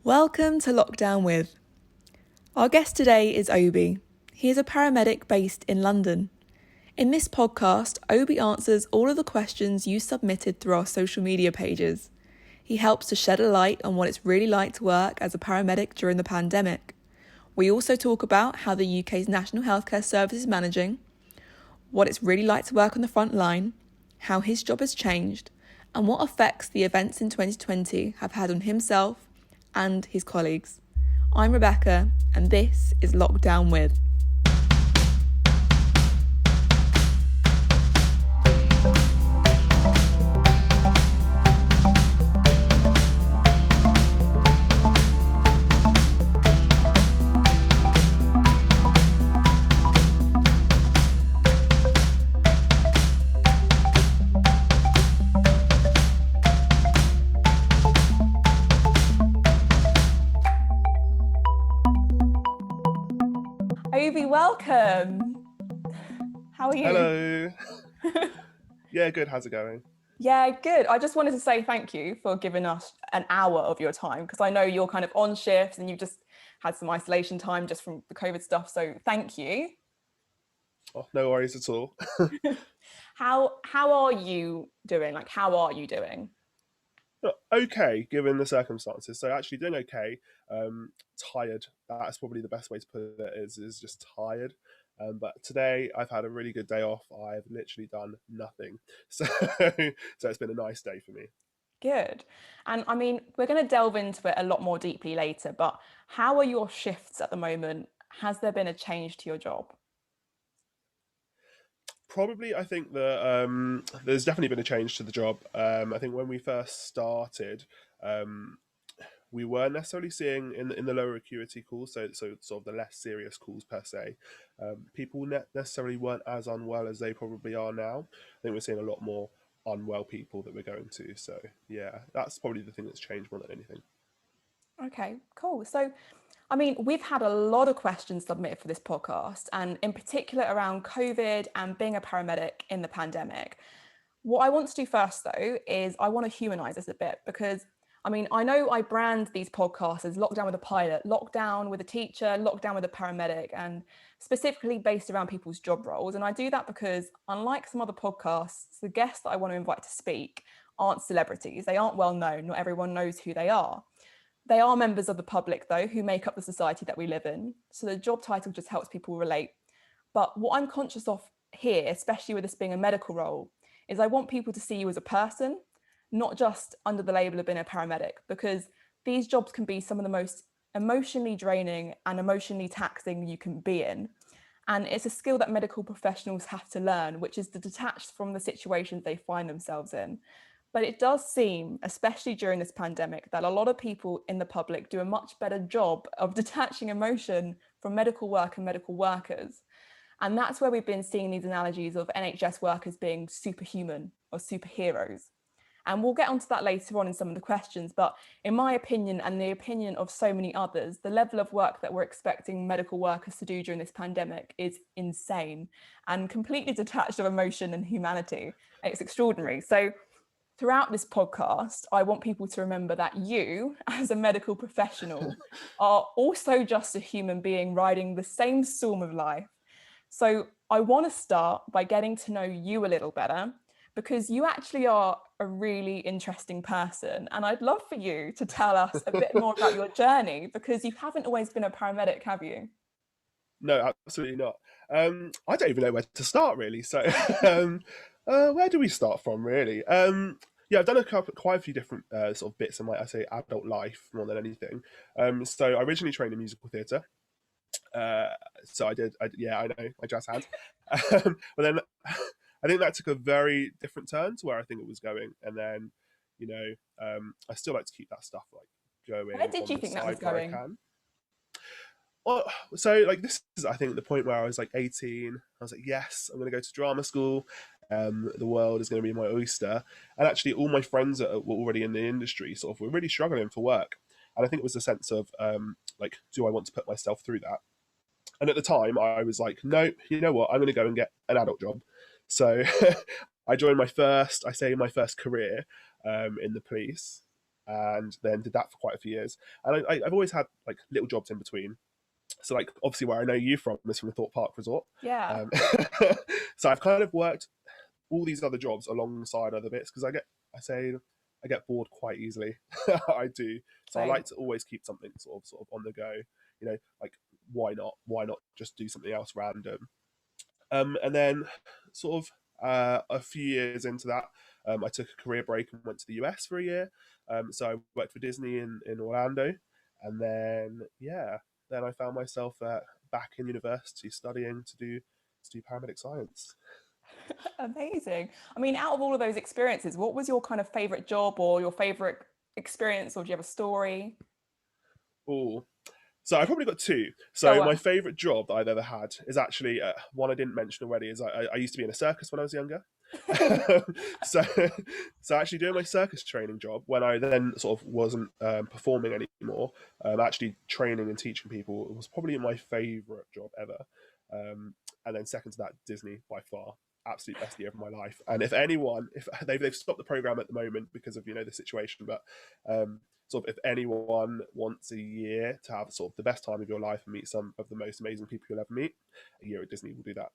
Welcome to Lockdown With. Our guest today is Obi. He is a paramedic based in London. In this podcast, Obi answers all of the questions you submitted through our social media pages. He helps to shed a light on what it's really like to work as a paramedic during the pandemic. We also talk about how the UK's National Healthcare Service is managing, what it's really like to work on the front line, how his job has changed, and what effects the events in 2020 have had on himself and his colleagues. I'm Rebecca, and this is Lockdown With. Obi, welcome. How are you? Hello. Yeah, good. How's it going? Yeah, good. I just wanted to say thank you for giving us an hour of your time, because I know you're kind of on shift and you've just had some isolation time just from the COVID stuff. So thank you. Oh, no worries at all. How are you doing? How are you doing? Okay, given the circumstances. So actually doing okay. Tired. That's probably the best way to put it. Is just tired. But today I've had a really good day off. I've literally done nothing. So so it's been a nice day for me. Good. And I mean, we're going to delve into it a lot more deeply later, but how are your shifts at the moment? Has there been a change to your job? Probably, I think that there's definitely been a change to the job. I think when we first started, um, we weren't necessarily seeing in the lower acuity calls, so sort of the less serious calls per se. People necessarily weren't as unwell as they probably are now. I think we're seeing a lot more unwell people that we're going to. So yeah, that's probably the thing that's changed more than anything. Okay, cool. So, I mean, we've had a lot of questions submitted for this podcast, and in particular around COVID and being a paramedic in the pandemic. What I want to do first, though, is I want to humanize this a bit, because I mean, I know I brand these podcasts as Lockdown with a Pilot, Lockdown with a Teacher, Lockdown with a Paramedic, and specifically based around people's job roles. And I do that because, unlike some other podcasts, the guests that I want to invite to speak aren't celebrities. They aren't well known. Not everyone knows who they are. They are members of the public, though, who make up the society that we live in. So the job title just helps people relate. But what I'm conscious of here, especially with this being a medical role, is I want people to see you as a person, not just under the label of being a paramedic, because these jobs can be some of the most emotionally draining and emotionally taxing you can be in. And it's a skill that medical professionals have to learn, which is to detach from the situations they find themselves in. But it does seem, especially during this pandemic, that a lot of people in the public do a much better job of detaching emotion from medical work and medical workers. And that's where we've been seeing these analogies of NHS workers being superhuman or superheroes. And we'll get onto that later on in some of the questions. But in my opinion, and the opinion of so many others, the level of work that we're expecting medical workers to do during this pandemic is insane and completely detached of emotion and humanity. It's extraordinary. So throughout this podcast, I want people to remember that you, as a medical professional, are also just a human being riding the same storm of life. So I want to start by getting to know you a little better, because you actually are a really interesting person. And I'd love for you to tell us a bit more about your journey, because you haven't always been a paramedic, have you? No, absolutely not. I don't even know where to start really. So where do we start from really? Yeah, I've done quite a few different sort of bits in my, I say, adult life more than anything. So I originally trained in musical theatre. Uh, so yeah, I know, my jazz hands. But then I think that took a very different turn to where I think it was going. And then, I still like to keep that stuff like Where going did on you the think that was side where I going? can. Well, so like this is I think the point where I was like 18. I was like, yes, I'm going to go to drama school. The world is going to be my oyster. And actually, all my friends that were already in the industry sort of were really struggling for work. And I think it was a sense of like, do I want to put myself through that? And at the time, I was like, no, you know what? I'm going to go and get an adult job. So I joined my first career in the police. and then did that for quite a few years. And I've always had like little jobs in between. So like obviously where I know you from is from the Thorpe Park Resort. Yeah. So I've kind of worked all these other jobs alongside other bits because I get bored quite easily. I do. So I Same. like to always keep something sort of on the go. You know, like why not? Why not just do something else random? And then sort of a few years into that, I took a career break and went to the US for a year. So I worked for Disney in Orlando, and then I found myself back in university studying to do paramedic science. Amazing. I mean, out of all of those experiences, what was your kind of favorite job or your favorite experience, or do you have a story? Oh, so I probably got two. Go So my on. favorite job that I've ever had is actually one I didn't mention already. Is I used to be in a circus when I was younger. so so actually doing my circus training job when I then sort of wasn't performing anymore, actually training and teaching people was probably my favorite job ever. And then second to that, Disney by far. Absolute best year of my life. And if anyone, if they've stopped the program at the moment because of the situation, but sort of if anyone wants a year to have sort of the best time of your life and meet some of the most amazing people you'll ever meet, a year at Disney will do that.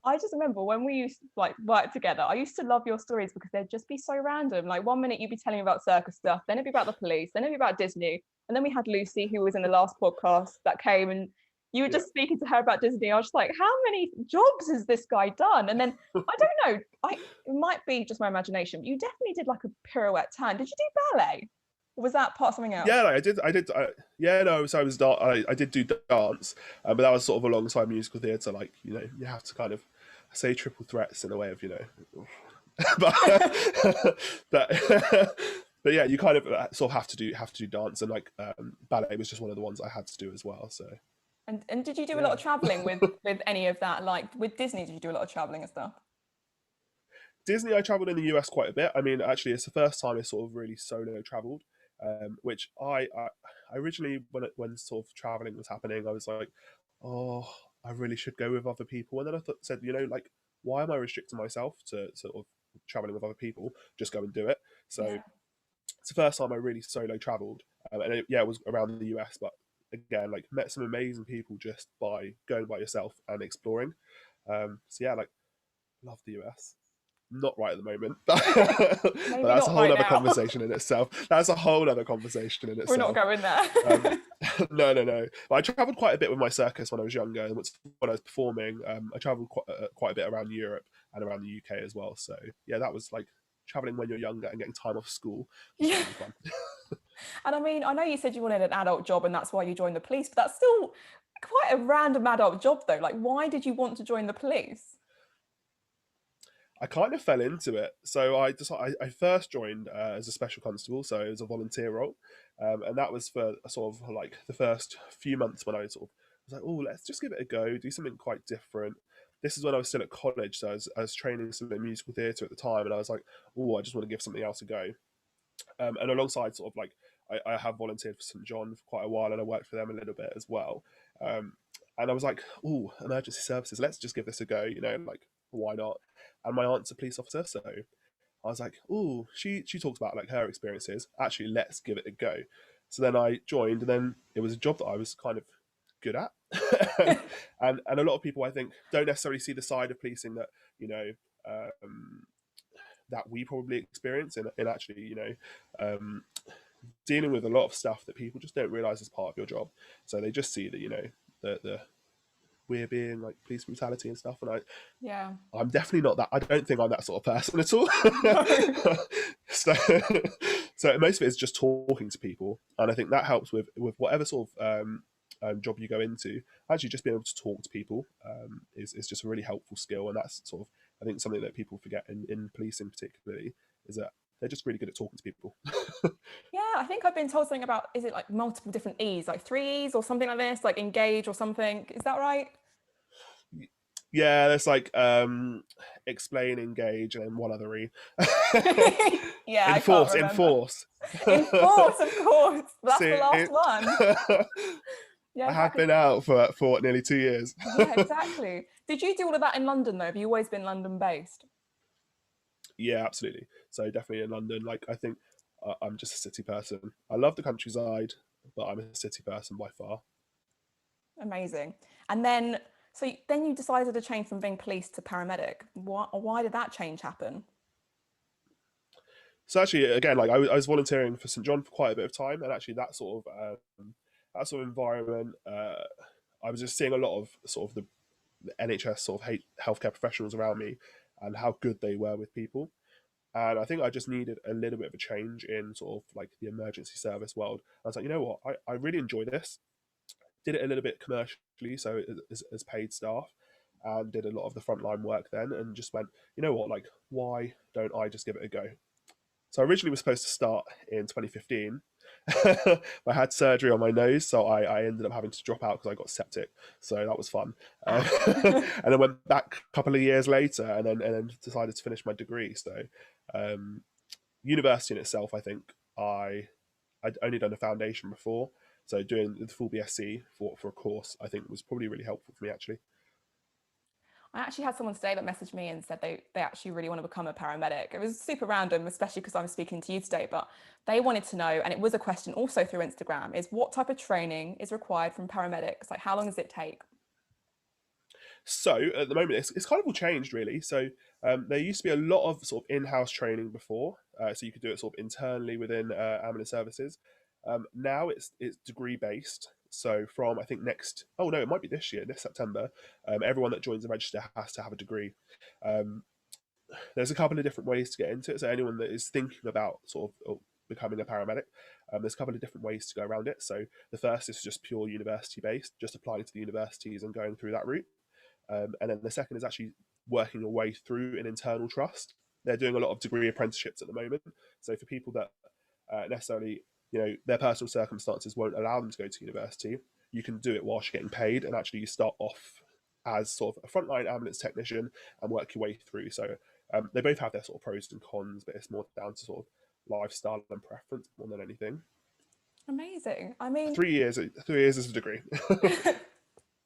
I just remember when we used to like work together, I used to love your stories because they'd just be so random. Like one minute you'd be telling me about circus stuff, then it'd be about the police, then it'd be about Disney. And then we had Lucy, who was in the last podcast that came, and you were Yeah. just speaking to her about Disney. I was just like, how many jobs has this guy done? And then I don't know, it might be just my imagination, but you definitely did like a pirouette turn. Did you do ballet? Or was that part of something else? Yeah, like I did. Yeah, no. So I did do dance, but that was sort of alongside musical theatre. Like you have to kind of say triple threats in a way of but but but yeah, you kind of sort of have to do dance, and like ballet was just one of the ones I had to do as well. So And did you do a lot yeah, of traveling with any of that? Like with Disney, did you do a lot of traveling and stuff? Disney. I travelled in the US quite a bit. I mean, actually, it's the first time I sort of really solo travelled. Which I originally when sort of traveling was happening, I was like, oh, I really should go with other people. And then said, like, why am I restricting myself to sort of traveling with other people? Just go and do it. So Yeah. it's the first time I really solo traveled, and it was around the US, but again, like met some amazing people just by going by yourself and exploring. So yeah, like love the US. Not right at the moment, but Maybe that's a not whole right other now. conversation in itself. That's a whole other conversation in We're not itself. going there. Um, no. But I travelled quite a bit with my circus when I was younger, and when I was performing, I travelled quite a bit around Europe and around the UK as well. So yeah, that was like travelling when you're younger and getting time off school was Yeah. really fun. And I mean, I know you said you wanted an adult job and that's why you joined the police, but that's still quite a random adult job though. Like, why did you want to join the police? I kind of fell into it. So I first joined as a special constable, so it was a volunteer role, and that was for sort of like the first few months when I sort of was like, oh, let's just give it a go, do something quite different. This is when I was still at college, so I was training some in musical theatre at the time, and I was like, oh, I just want to give something else a go. And alongside sort of like I have volunteered for St John for quite a while, and I worked for them a little bit as well. Um, and I was like, oh, emergency services, let's just give this a go, like why not? And my aunt's a police officer, so I was like, oh, she talks about like her experiences. Actually, let's give it a go. So then I joined, and then it was a job that I was kind of good at, and a lot of people I think don't necessarily see the side of policing that um, that we probably experience in actually um, dealing with a lot of stuff that people just don't realize is part of your job. So they just see that the we're being like police brutality and stuff, and Yeah. I'm definitely not that. I don't think I'm that sort of person at all. No. so, so most of it is just talking to people, and I think that helps with whatever sort of job you go into. Actually, just being able to talk to people is just a really helpful skill, and that's sort of I think something that people forget in policing particularly is that they're just really good at talking to people. Yeah, I think I've been told something about, is it like multiple different E's, like three E's or something like this, like engage or something. Is that right? Yeah, there's like explain, engage, and then one other E. Yeah, I can't Enforce, remember. enforce. Enforce, of course. That's the See, last one. Yeah, I have exactly. been out for nearly 2 years. Yeah, exactly. Did you do all of that in London though? Have you always been London based? Yeah, absolutely. So definitely in London. Like I think I'm just a city person. I love the countryside, but I'm a city person by far. Amazing. And then, so then you decided to change from being police to paramedic. Why did that change happen? So actually, again, like I was volunteering for St John for quite a bit of time, and actually that sort of environment, I was just seeing a lot of sort of the NHS sort of healthcare professionals around me, and how good they were with people. And I think I just needed a little bit of a change in sort of like the emergency service world. I was like, you know what, I really enjoy this. Did it a little bit commercially, so as paid staff, and did a lot of the frontline work then, and just went, you know what, like, why don't I just give it a go? So I originally was supposed to start in 2015. I had surgery on my nose, so I ended up having to drop out because I got septic. So that was fun. Ah. And I went back a couple of years later, and then decided to finish my degree. So um, university in itself, I think I'd only done a foundation before, so doing the full BSc for a course, I think was probably really helpful for me actually. I actually had someone today that messaged me and said they actually really want to become a paramedic. It was super random, especially because I'm speaking to you today, but they wanted to know, and it was a question also through Instagram, is what type of training is required from paramedics? Like, how long does it take? So at the moment, it's kind of all changed really. So there used to be a lot of sort of in-house training before, so you could do it sort of internally within ambulance services. Now it's degree based. So from I think next, oh no, it might be this year, this September, everyone that joins the register has to have a degree. Um, there's a couple of different ways to get into it. So anyone that is thinking about sort of becoming a paramedic, there's a couple of different ways to go around it. So the first is just pure university based, just applying to the universities and going through that route. And then the second is actually working your way through an internal trust. They're doing a lot of degree apprenticeships at the moment. So for people that necessarily, their personal circumstances won't allow them to go to university, you can do it whilst you're getting paid, and actually you start off as sort of a frontline ambulance technician and work your way through. So they both have their sort of pros and cons, but it's more down to sort of lifestyle and preference more than anything. Amazing. I mean, 3 years, 3 years is a degree.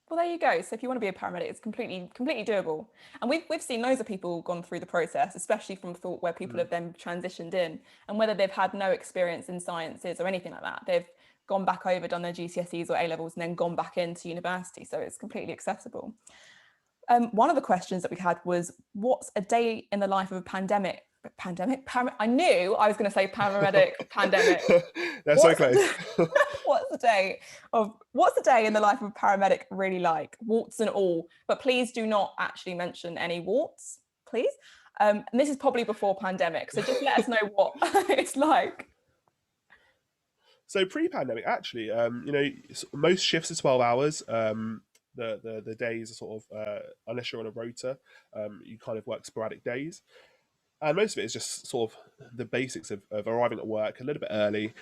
well, there you go. So if you want to be a paramedic, it's completely doable. And we've seen loads of people gone through the process, especially from thought where people have then transitioned in, and whether they've had no experience in sciences or anything like that, they've gone back over, done their GCSEs or A levels, and then gone back into university. So it's completely accessible. One of the questions that we had was, what's a day in the life of a I knew I was going to say paramedic pandemic. They're so What's close. what's the day in the life of a paramedic really like? Warts and all, but please do not actually mention any warts, please. And this is probably before pandemic, so just let us know what it's like. So pre-pandemic, actually, most shifts are 12 hours. The days are sort of unless you're on a rota, you kind of work sporadic days, and most of it is just sort of the basics of arriving at work a little bit early,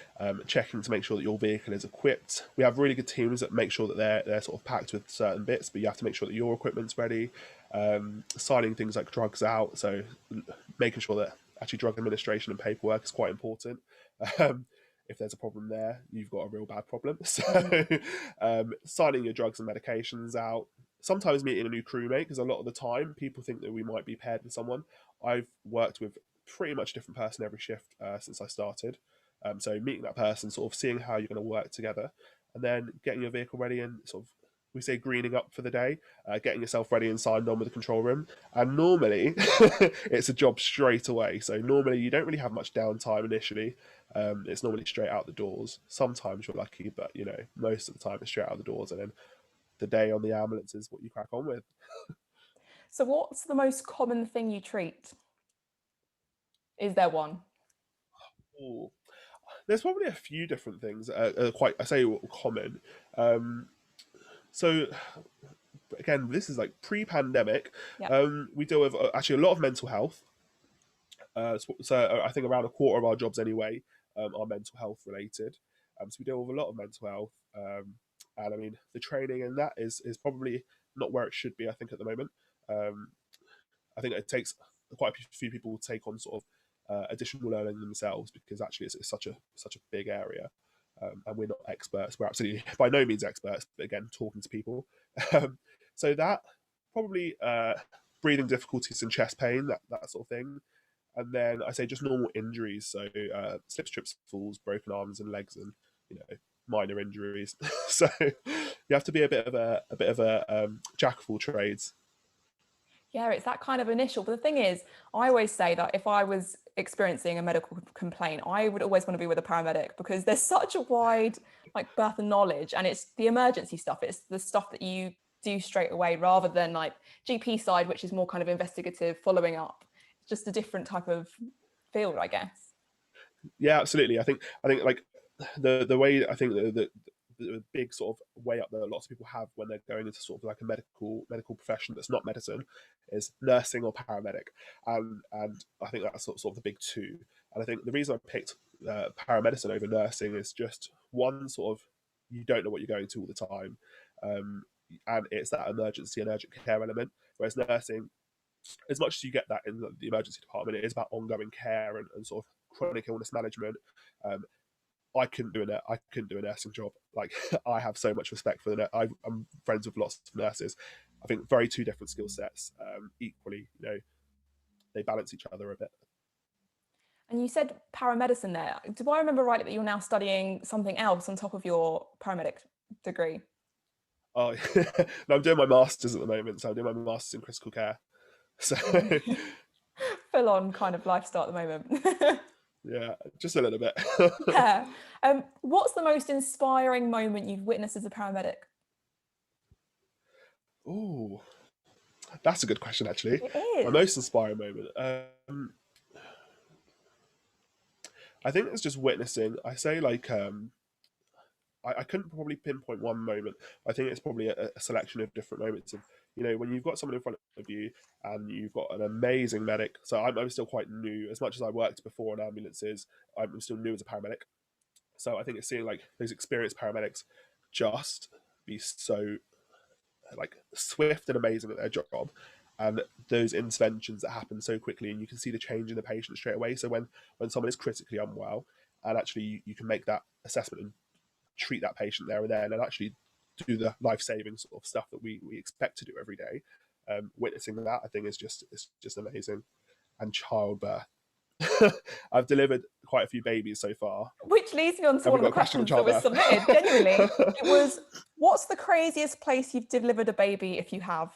checking to make sure that your vehicle is equipped. We have really good teams that make sure that they're sort of packed with certain bits, but you have to make sure that your equipment's ready. Signing things like drugs out, so making sure that actually drug administration and paperwork is quite important. Um, if there's a problem there, you've got a real bad problem. So, signing your drugs and medications out. Sometimes meeting a new crewmate, because a lot of the time people think that we might be paired with someone. I've worked with pretty much a different person every shift since I started. So meeting that person, sort of seeing how you're going to work together, and then getting your vehicle ready and sort of, we say, greening up for the day, getting yourself ready and signed on with the control room. And normally it's a job straight away. So normally you don't really have much downtime initially. It's normally straight out the doors. Sometimes you're lucky, but most of the time it's straight out the doors, and then the day on the ambulance is what you crack on with. So what's the most common thing you treat? Is there one? Ooh. There's probably a few different things that are quite, I say, common. Um, so again, this is like pre-pandemic. Yeah. We deal with actually a lot of mental health. So I think around a quarter of our jobs anyway are mental health related. So we deal with a lot of mental health, and I mean the training in that is probably not where it should be. I think at the moment, um, I think it takes quite a few people to take on sort of additional learning themselves, because actually it's such a big area, and we're not experts. We're absolutely by no means experts, but again, talking to people. So that probably breathing difficulties and chest pain, that sort of thing. And then I say just normal injuries, so slips, trips, falls, broken arms and legs, and minor injuries. So you have to be a bit of a jack of all trades. Yeah, it's that kind of initial. But the thing is, I always say that if I was experiencing a medical complaint, I would always want to be with a paramedic, because there's such a wide like breadth of knowledge, and it's the emergency stuff. It's the stuff that you do straight away, rather than like GP side, which is more kind of investigative, following up. It's just a different type of field, I guess. Yeah, absolutely. I think like the way I think the big sort of way up that lots of people have when they're going into sort of like a medical profession that's not medicine is nursing or paramedic, and I think that's sort of the big two. And I think the reason I picked paramedicine over nursing is just one, sort of you don't know what you're going to all the time, um, and it's that emergency and urgent care element. Whereas nursing, as much as you get that in the emergency department, it is about ongoing care and sort of chronic illness management. Um, I couldn't do a nursing job. Like I have so much respect for I'm friends with lots of nurses. I think very two different skill sets. Equally, they balance each other a bit. And you said paramedicine there. Do I remember right that you're now studying something else on top of your paramedic degree? Oh, no, I'm doing my masters at the moment, so I'm doing my masters in critical care. So Full on kind of lifestyle at the moment. yeah, just a little bit. Yeah. What's the most inspiring moment you've witnessed as a paramedic? Oh, that's a good question, actually. It My is. most inspiring moment. I think it's just witnessing. I say like I couldn't probably pinpoint one moment. I think it's probably a selection of different moments of, when you've got someone in front of you and you've got an amazing medic. So I'm still quite new. As much as I worked before in ambulances, I'm still new as a paramedic. So I think it's seeing like those experienced paramedics just be so like swift and amazing at their job, and those interventions that happen so quickly, and you can see the change in the patient straight away. So when someone is critically unwell, and actually you can make that assessment and treat that patient there and then, and actually do the life-saving sort of stuff that we expect to do every day. Witnessing that, I think, is just amazing. And childbirth. I've delivered quite a few babies so far. Which leads me on to Have one we of the got a question on questions that was childbirth? submitted. Genuinely, it was, what's the craziest place you've delivered a baby, if you have?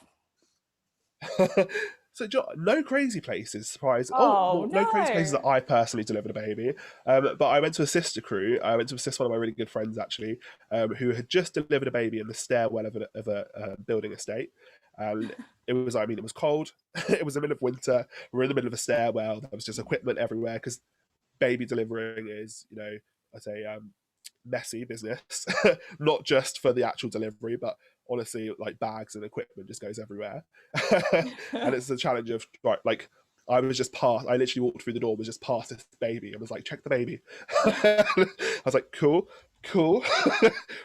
So no crazy places, surprise. Oh, Oh well, no crazy places no. that I personally delivered a baby. But I went to assist a crew. I went to assist one of my really good friends, actually, who had just delivered a baby in the stairwell of a building estate. And it was, I mean, it was cold. It was the middle of winter. We were in the middle of a stairwell. There was just equipment everywhere, because baby delivering is, I say, messy business. Not just for the actual delivery, but honestly, like bags and equipment just goes everywhere. And it's the challenge of, right, like, I was just past, I literally walked through the door, was just past this baby, and was like, check the baby. I was like, cool.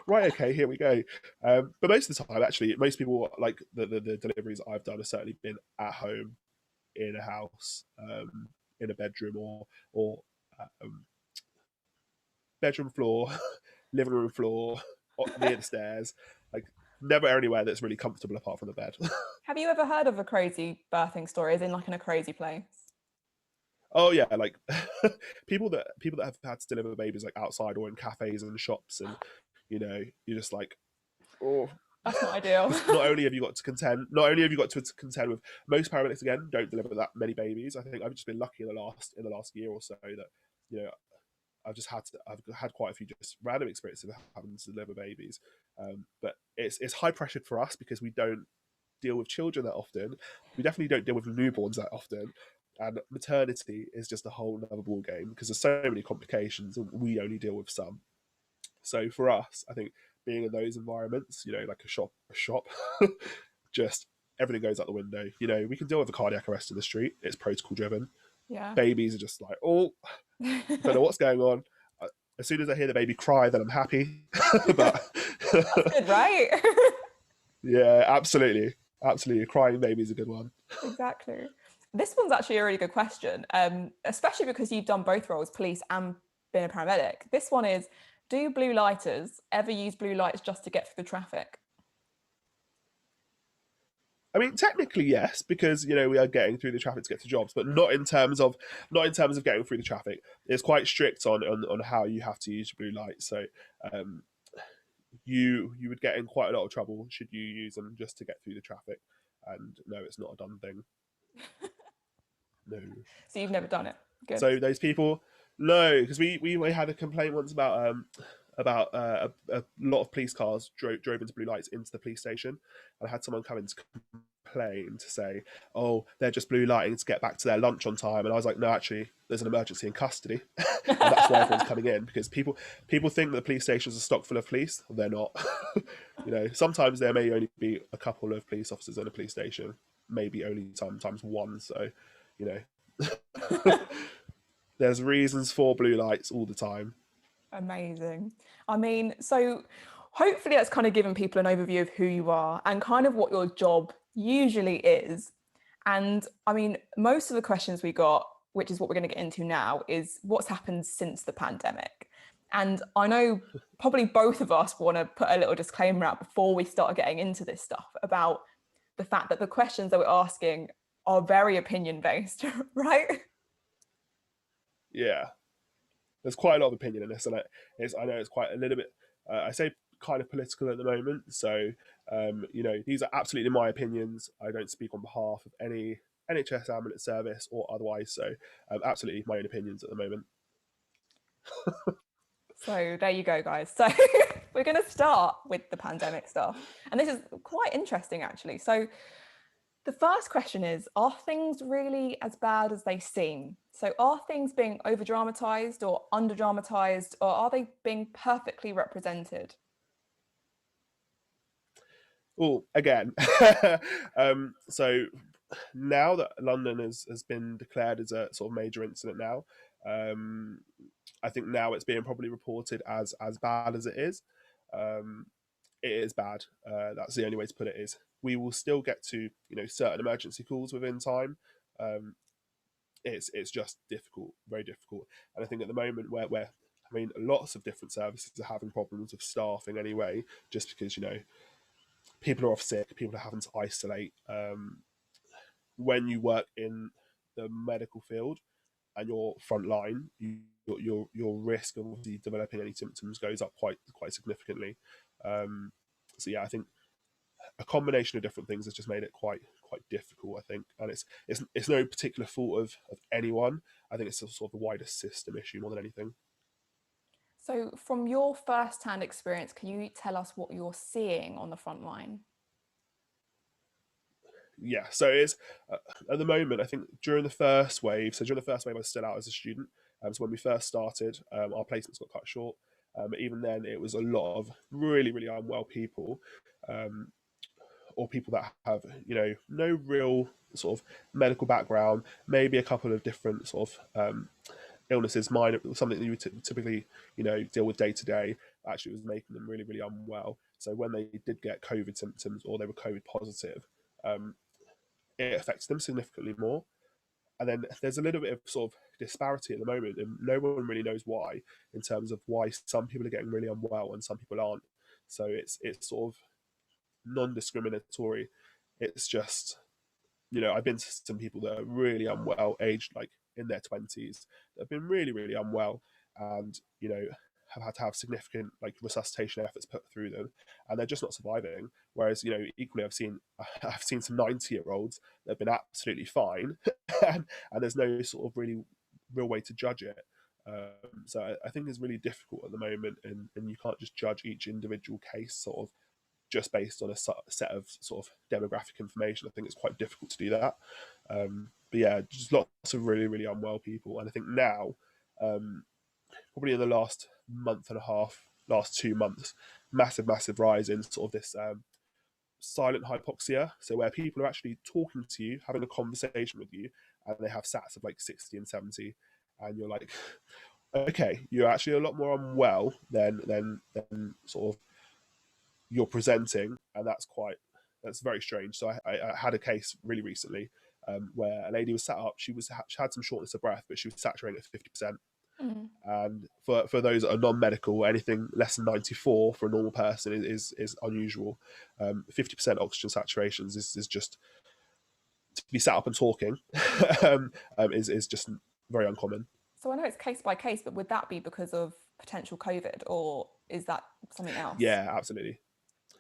Right, okay, here we go. But most of the time, actually, most people, like the deliveries I've done have certainly been at home, in a house, in a bedroom, or um, bedroom floor, living room floor, near the stairs. Like, never anywhere that's really comfortable apart from the bed. Have you ever heard of a crazy birthing story, as in like in a crazy place? Oh yeah, like people that have had to deliver babies like outside or in cafes and shops, and you're just like, oh, That's not ideal. because not only have you got to contend with, most paramedics again don't deliver that many babies. I think I've just been lucky in the last year or so that you know I've had quite a few just random experiences of having to deliver babies. But it's high pressured for us because we don't deal with children that often. We definitely don't deal with newborns that often. And maternity is just a whole other ball game because there's so many complications and we only deal with some. So for us, I think being in those environments, like a shop, just everything goes out the window. We can deal with a cardiac arrest in the street. It's protocol driven. Yeah. Babies are just like, oh, don't know what's going on. As soon as I hear the baby cry, then I'm happy. But That's good, right? yeah, absolutely, absolutely, a crying baby is a good one. Exactly. This one's actually a really good question, especially because you've done both roles, police and been a paramedic. This one is, do blue lighters ever use blue lights just to get through the traffic? I mean, technically yes, because we are getting through the traffic to get to jobs, but not in terms of getting through the traffic. It's quite strict on how you have to use your blue lights. So um, you would get in quite a lot of trouble should you use them just to get through the traffic. And no, it's not a done thing. No. So you've never done it. Good. So those people, no, because we had a complaint once about a lot of police cars drove into blue lights into the police station, and I had someone come in to complain to say, oh, they're just blue lighting to get back to their lunch on time, and I was like, no, actually, there's an emergency in custody, and that's why everyone's coming in, because people think that the police stations are stocked full of police. They're not. Sometimes there may only be a couple of police officers in a police station, maybe only sometimes one. So, you know. There's reasons for blue lights all the time. Amazing. I mean, so hopefully that's kind of given people an overview of who you are and kind of what your job usually is. And I mean, most of the questions we got, which is what we're going to get into now, is what's happened since the pandemic. And I know probably both of us want to put a little disclaimer out before we start getting into this stuff about the fact that the questions that we're asking are very opinion based, right? Yeah, there's quite a lot of opinion in this, and I know it's quite a little bit. I say kind of political at the moment. So these are absolutely my opinions. I don't speak on behalf of any NHS ambulance service or otherwise. So absolutely my own opinions at the moment. So there you go, guys. So we're going to start with the pandemic stuff. And this is quite interesting, actually. So the first question is, are things really as bad as they seem? So are things being over dramatized or under dramatized, or are they being perfectly represented? Oh, again. So now that London has been declared as a sort of major incident now, I think now it's being probably reported as bad as it is. It is bad. That's the only way to put it. Is we will still get to certain emergency calls within time. It's just difficult, very difficult. And I think at the moment where I mean, lots of different services are having problems with staffing anyway, just because people are off sick, people are having to isolate. When you work in the medical field and you're frontline, your risk of obviously developing any symptoms goes up quite significantly. So yeah, I think a combination of different things has just made it quite difficult. I think, and it's no particular fault of anyone. I think it's a sort of the wider system issue more than anything. So from your first-hand experience, can you tell us what you're seeing on the front line? Yeah, so it's at the moment. I think during the first wave. So during the first wave, I was still out as a student. So when we first started, our placements got cut short. But even then, it was a lot of really unwell people, um, or people that have no real sort of medical background, maybe a couple of different sort of illnesses, minor, something that you would typically deal with day to day. Actually, was making them really unwell. So when they did get COVID symptoms or they were COVID positive, um, it affects them significantly more. And then there's a little bit of sort of disparity at the moment, and no one really knows why, in terms of why some people are getting really unwell and some people aren't. So it's sort of non-discriminatory. It's just I've been to some people that are really unwell, aged like in their 20s, that have been really unwell, and have had to have significant like resuscitation efforts put through them, and they're just not surviving. Whereas equally, I've seen some 90-year-olds that have been absolutely fine, and there's no sort of really real way to judge it. So I think it's really difficult at the moment, and you can't just judge each individual case sort of just based on a set of sort of demographic information. I think it's quite difficult to do that. But yeah, just lots of really unwell people. And I think now, probably in the last month and a half, last 2 months, massive rise in sort of this silent hypoxia. So where people are actually talking to you, having a conversation with you, and they have sats of like 60 and 70, and you're like, okay, you're actually a lot more unwell than sort of you're presenting, and that's very strange. So I had a case really recently, where a lady was sat up. She had some shortness of breath, but she was saturating at 50%. Mm. And for those that are non-medical, anything less than 94 for a normal person is unusual. 50% oxygen saturations is just, to be sat up and talking, is just very uncommon. So I know it's case by case, but would that be because of potential COVID, or is that something else? Yeah, absolutely.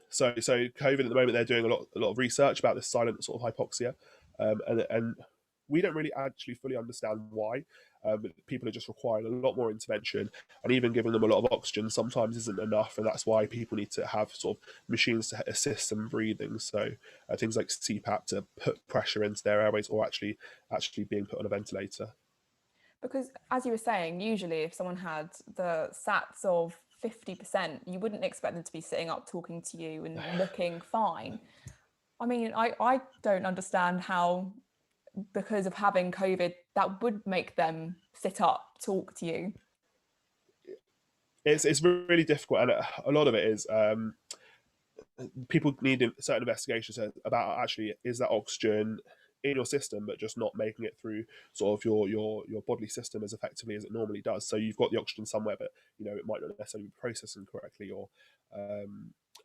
So COVID at the moment, they're doing a lot of research about this silent sort of hypoxia, and we don't really actually fully understand why. People are just requiring a lot more intervention, and even giving them a lot of oxygen sometimes isn't enough, and that's why people need to have sort of machines to assist them breathing. So things like CPAP to put pressure into their airways, or actually being put on a ventilator. Because as you were saying, usually if someone had the SATs of 50%, you wouldn't expect them to be sitting up talking to you and looking fine. I mean, I don't understand how, because of having COVID, that would make them sit up, talk to you. It's really difficult, and a lot of it is people need certain investigations about actually is that oxygen in your system, but just not making it through sort of your bodily system as effectively as it normally does. So you've got the oxygen somewhere, but it might not necessarily be processing correctly, or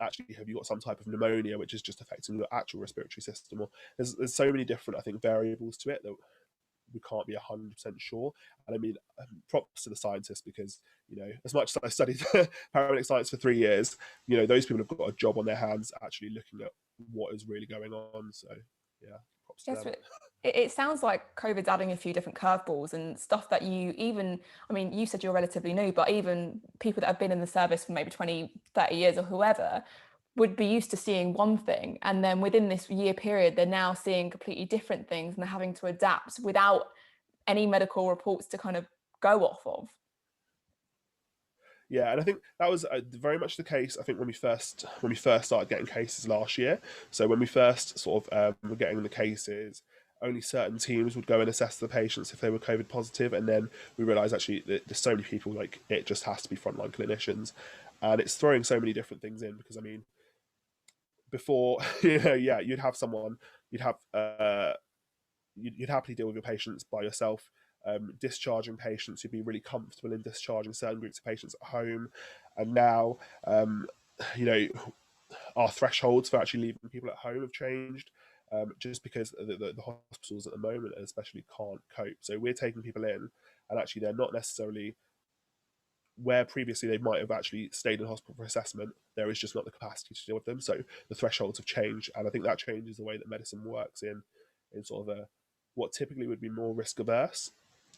actually have you got some type of pneumonia which is just affecting your actual respiratory system, or there's so many different, I think, variables to it that we can't be 100% sure. And I mean, props to the scientists, because as much as I studied paramedic science for 3 years, those people have got a job on their hands actually looking at what is really going on. So yeah, props to Yes, them. but it sounds like COVID's adding a few different curveballs and stuff that you even, I mean, you said you're relatively new, but even people that have been in the service for maybe 20, 30 years or whoever would be used to seeing one thing. And then within this year period, they're now seeing completely different things and they're having to adapt without any medical reports to kind of go off of. Yeah, and I think that was very much the case. I think when we first started getting cases last year. So when we first sort of were getting the cases, only certain teams would go and assess the patients if they were COVID positive, and then we realised actually that there's so many people, like it just has to be frontline clinicians, and it's throwing so many different things in, because I mean, before yeah, you'd have someone, you'd have you'd happily deal with your patients by yourself. Discharging patients, you'd be really comfortable in discharging certain groups of patients at home, and now you know our thresholds for actually leaving people at home have changed, just because the hospitals at the moment especially can't cope. So we're taking people in, and actually they're not necessarily where previously they might have actually stayed in hospital for assessment. There is just not the capacity to deal with them. So the thresholds have changed, and I think that changes the way that medicine works in sort of a what typically would be more risk averse,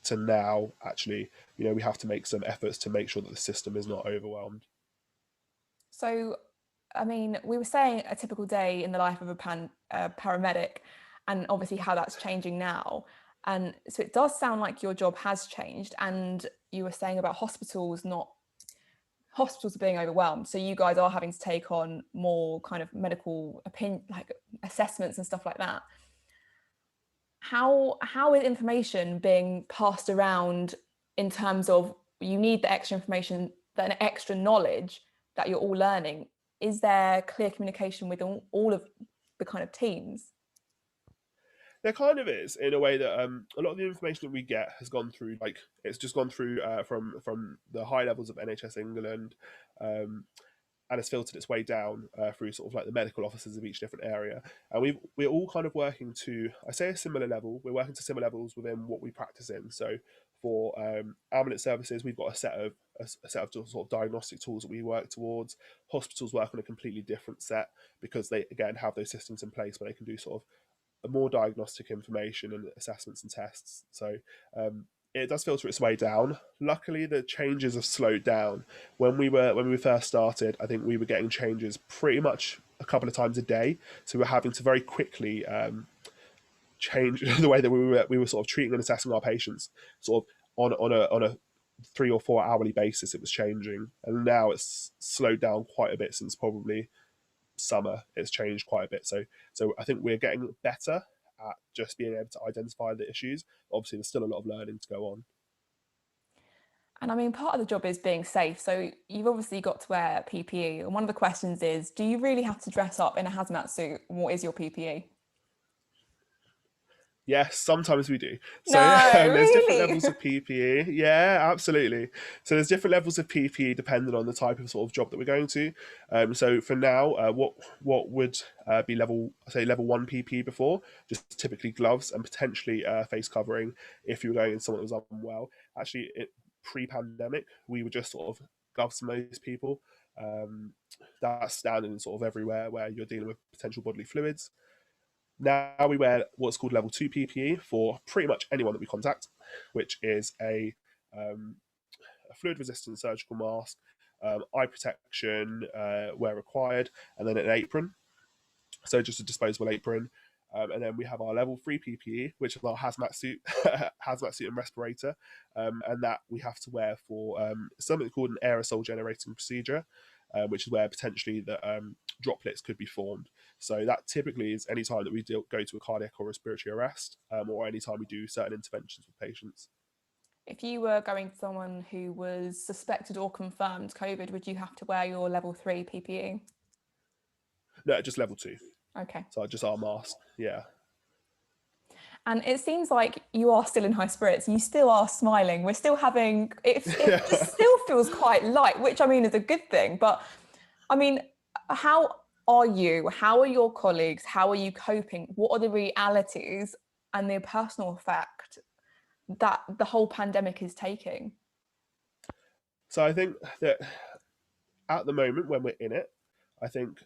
to now actually we have to make some efforts to make sure that the system is not overwhelmed. So, I mean, we were saying a typical day in the life of a paramedic, and obviously how that's changing now. And so it does sound like your job has changed. And you were saying about hospitals are being overwhelmed. So you guys are having to take on more kind of medical opinion, like assessments and stuff like that. How is information being passed around in terms of you need the extra information, that extra knowledge that you're all learning? Is there clear communication with all of the kind of teams? There kind of is, in a way that a lot of the information that we get has gone through, like it's just gone through from the high levels of NHS England, um, and it's filtered its way down through sort of like the medical officers of each different area. And we're all kind of working to, I say, a similar level. We're working to similar levels within what we practice in. So for ambulance services, we've got a set of sort of diagnostic tools that we work towards. Hospitals work on a completely different set, because they again have those systems in place where they can do sort of more diagnostic information and assessments and tests. So it does filter its way down. Luckily, the changes have slowed down. When we first started, I think we were getting changes pretty much a couple of times a day. So we're having to very quickly change the way that we were sort of treating and assessing our patients, sort of on a 3 or 4 hourly basis. It was changing, and now it's slowed down quite a bit since probably summer. It's changed quite a bit. So I think we're getting better at just being able to identify the issues. Obviously, there's still a lot of learning to go on. And I mean, part of the job is being safe. So you've obviously got to wear PPE. And one of the questions is, do you really have to dress up in a hazmat suit? What is your PPE? Yes, sometimes we do. So No, there's different really? levels of PPE. Yeah, absolutely. So there's different levels of PPE depending on the type of sort of job that we're going to. So for now, what would be level one PPE before? Just typically gloves and potentially face covering if you were going in someone that was unwell. Actually, pre-pandemic, we would just sort of gloves for most people. Um, that's standard in sort of everywhere where you're dealing with potential bodily fluids. Now we wear what's called level 2 PPE for pretty much anyone that we contact, which is a fluid resistant surgical mask, eye protection where required, and then an apron. So just a disposable apron. And then we have our level 3 PPE, which is our hazmat suit, hazmat suit and respirator, and that we have to wear for something called an aerosol generating procedure, which is where potentially the droplets could be formed. So that typically is any time that we go to a cardiac or respiratory arrest, or any time we do certain interventions with patients. If you were going to someone who was suspected or confirmed COVID, would you have to wear your level 3 PPE? No, just level 2. Okay. So just our mask. Yeah. And it seems like you are still in high spirits. You still are smiling. We're still having it just still feels quite light, which I mean is a good thing. But I mean, how are you? How are your colleagues? How are you coping? What are the realities and the personal effect that the whole pandemic is taking? So I think that at the moment when we're in it, I think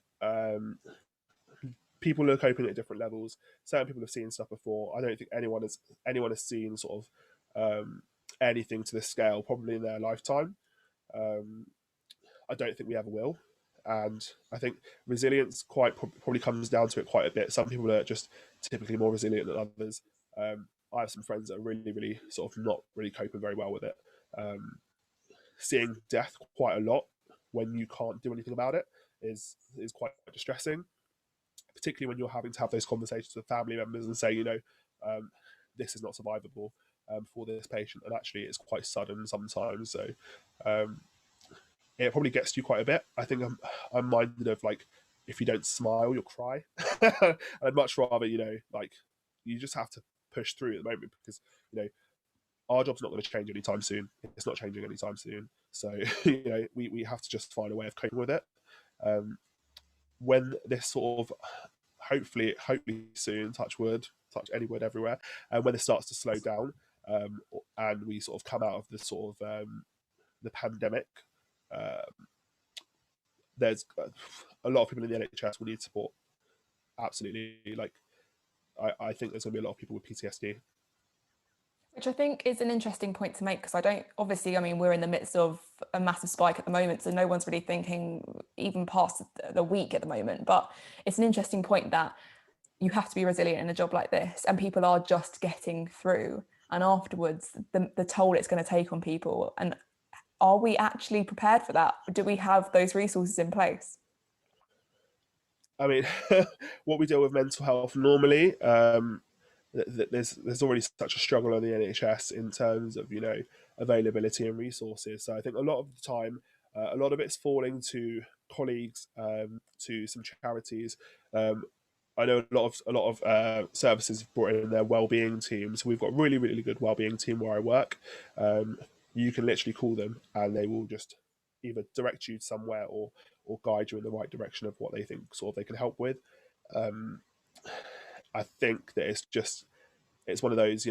people are coping at different levels. Certain people have seen stuff before. I don't think anyone has seen sort of anything to this scale probably in their lifetime. Um, I don't think we ever will. And I think resilience probably comes down to it quite a bit. Some people are just typically more resilient than others. I have some friends that are really, really sort of not really coping very well with it. Um, Seeing death quite a lot when you can't do anything about it is quite distressing, particularly when you're having to have those conversations with family members and say, um, this is not survivable for this patient, and actually it's quite sudden sometimes. So um, it probably gets to you quite a bit. I think I'm minded of like, if you don't smile, you'll cry. I'd much rather, like you just have to push through at the moment because our job's not going to change anytime soon. It's not changing anytime soon. So we have to just find a way of coping with it. Um, when this sort of hopefully soon, touch wood, touch any wood everywhere, and when it starts to slow down, and we sort of come out of the sort of the pandemic, um, there's a lot of people in the NHS will need support. Absolutely, like I think there's going to be a lot of people with PTSD. Which I think is an interesting point to make because I don't, obviously, I mean, we're in the midst of a massive spike at the moment, so no one's really thinking even past the week at the moment. But it's an interesting point that you have to be resilient in a job like this, and people are just getting through. And afterwards, the toll it's going to take on people. And are we actually prepared for that? Do we have those resources in place? I mean, what we deal with mental health normally, there's already such a struggle on the NHS in terms of availability and resources. So I think a lot of the time, a lot of it's falling to colleagues, to some charities. I know a lot of services have brought in their wellbeing teams. We've got really really good wellbeing team where I work. You can literally call them and they will just either direct you somewhere or guide you in the right direction of what they think sort of they can help with. Um, I think that it's one of those,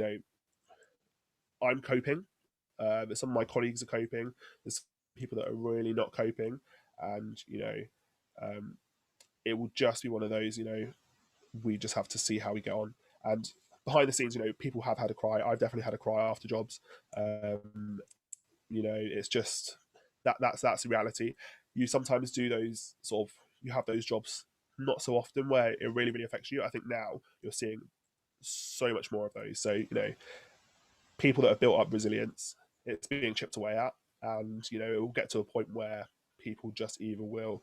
I'm coping, but some of my colleagues are coping. There's people that are really not coping, and um, it will just be one of those. We just have to see how we get on. And behind the scenes, people have had a cry. I've definitely had a cry after jobs. It's just that's the reality. You sometimes do those sort of you have those jobs not so often where it really really affects you. I think now you're seeing so much more of those. So people that have built up resilience, it's being chipped away at, and it will get to a point where people just either will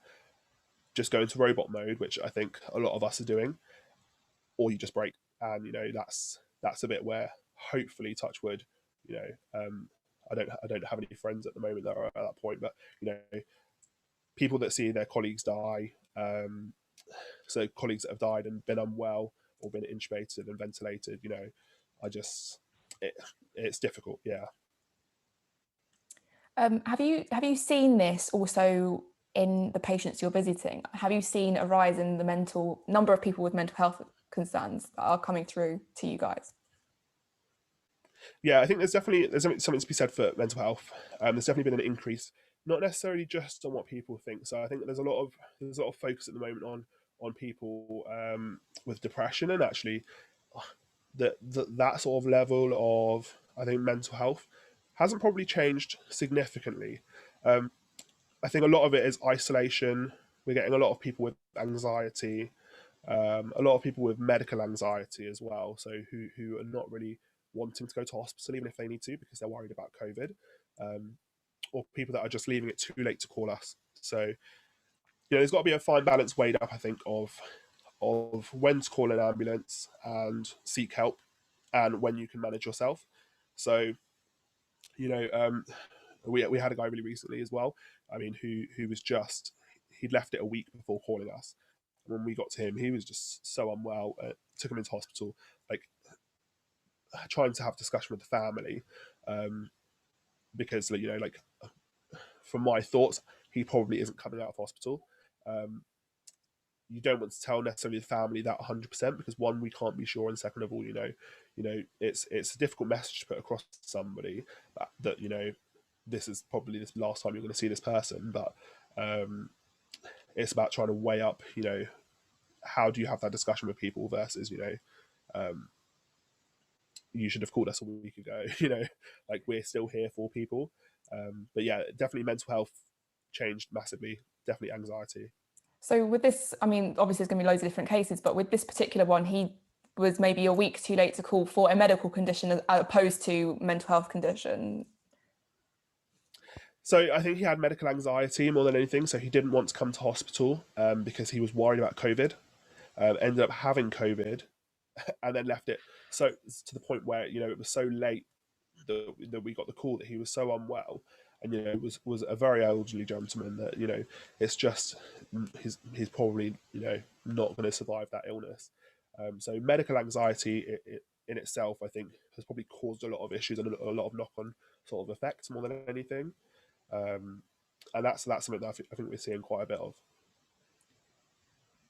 just go into robot mode, which I think a lot of us are doing, or you just break. And that's a bit where hopefully touch wood, you know, um, I don't have any friends at the moment that are at that point, but people that see their colleagues die, so colleagues that have died and been unwell, or been intubated and ventilated, I just it's difficult. Yeah. Have you seen this also in the patients you're visiting? Have you seen a rise in the number of people with mental health concerns that are coming through to you guys? Yeah, I think there's something to be said for mental health. There's definitely been an increase, not necessarily just on what people think. So I think there's a lot of focus at the moment on people with depression, and actually that sort of level of, I think, mental health hasn't probably changed significantly. I think a lot of it is isolation. We're getting a lot of people with anxiety, a lot of people with medical anxiety as well, so who are not really wanting to go to hospital even if they need to because they're worried about COVID, or people that are just leaving it too late to call us. So there's got to be a fine balance weighed up, I think, of when to call an ambulance and seek help, and when you can manage yourself. So you know, we had a guy really recently as well. I mean, who was just, he'd left it a week before calling us. When we got to him, he was just so unwell. Took him into hospital, like trying to have discussion with the family, because like from my thoughts, he probably isn't coming out of hospital. Um, you don't want to tell necessarily the family that 100%, because one, we can't be sure, and second of all, it's a difficult message to put across to somebody that this is probably the last time you're going to see this person. But it's about trying to weigh up, how do you have that discussion with people versus, um, you should have called us a week ago. Like, we're still here for people. But yeah, definitely mental health changed massively. Definitely anxiety. So with this, I mean, obviously there's going to be loads of different cases, but with this particular one, he was maybe a week too late to call for a medical condition as opposed to mental health condition. So I think he had medical anxiety more than anything. So he didn't want to come to hospital, because he was worried about COVID. Ended up having COVID, and then left it so to the point where it was so late that we got the call that he was so unwell, and was a very elderly gentleman that it's just he's probably not going to survive that illness. So medical anxiety in itself, I think, has probably caused a lot of issues and a lot of knock-on sort of effects more than anything. Um, and that's something that I think we're seeing quite a bit of.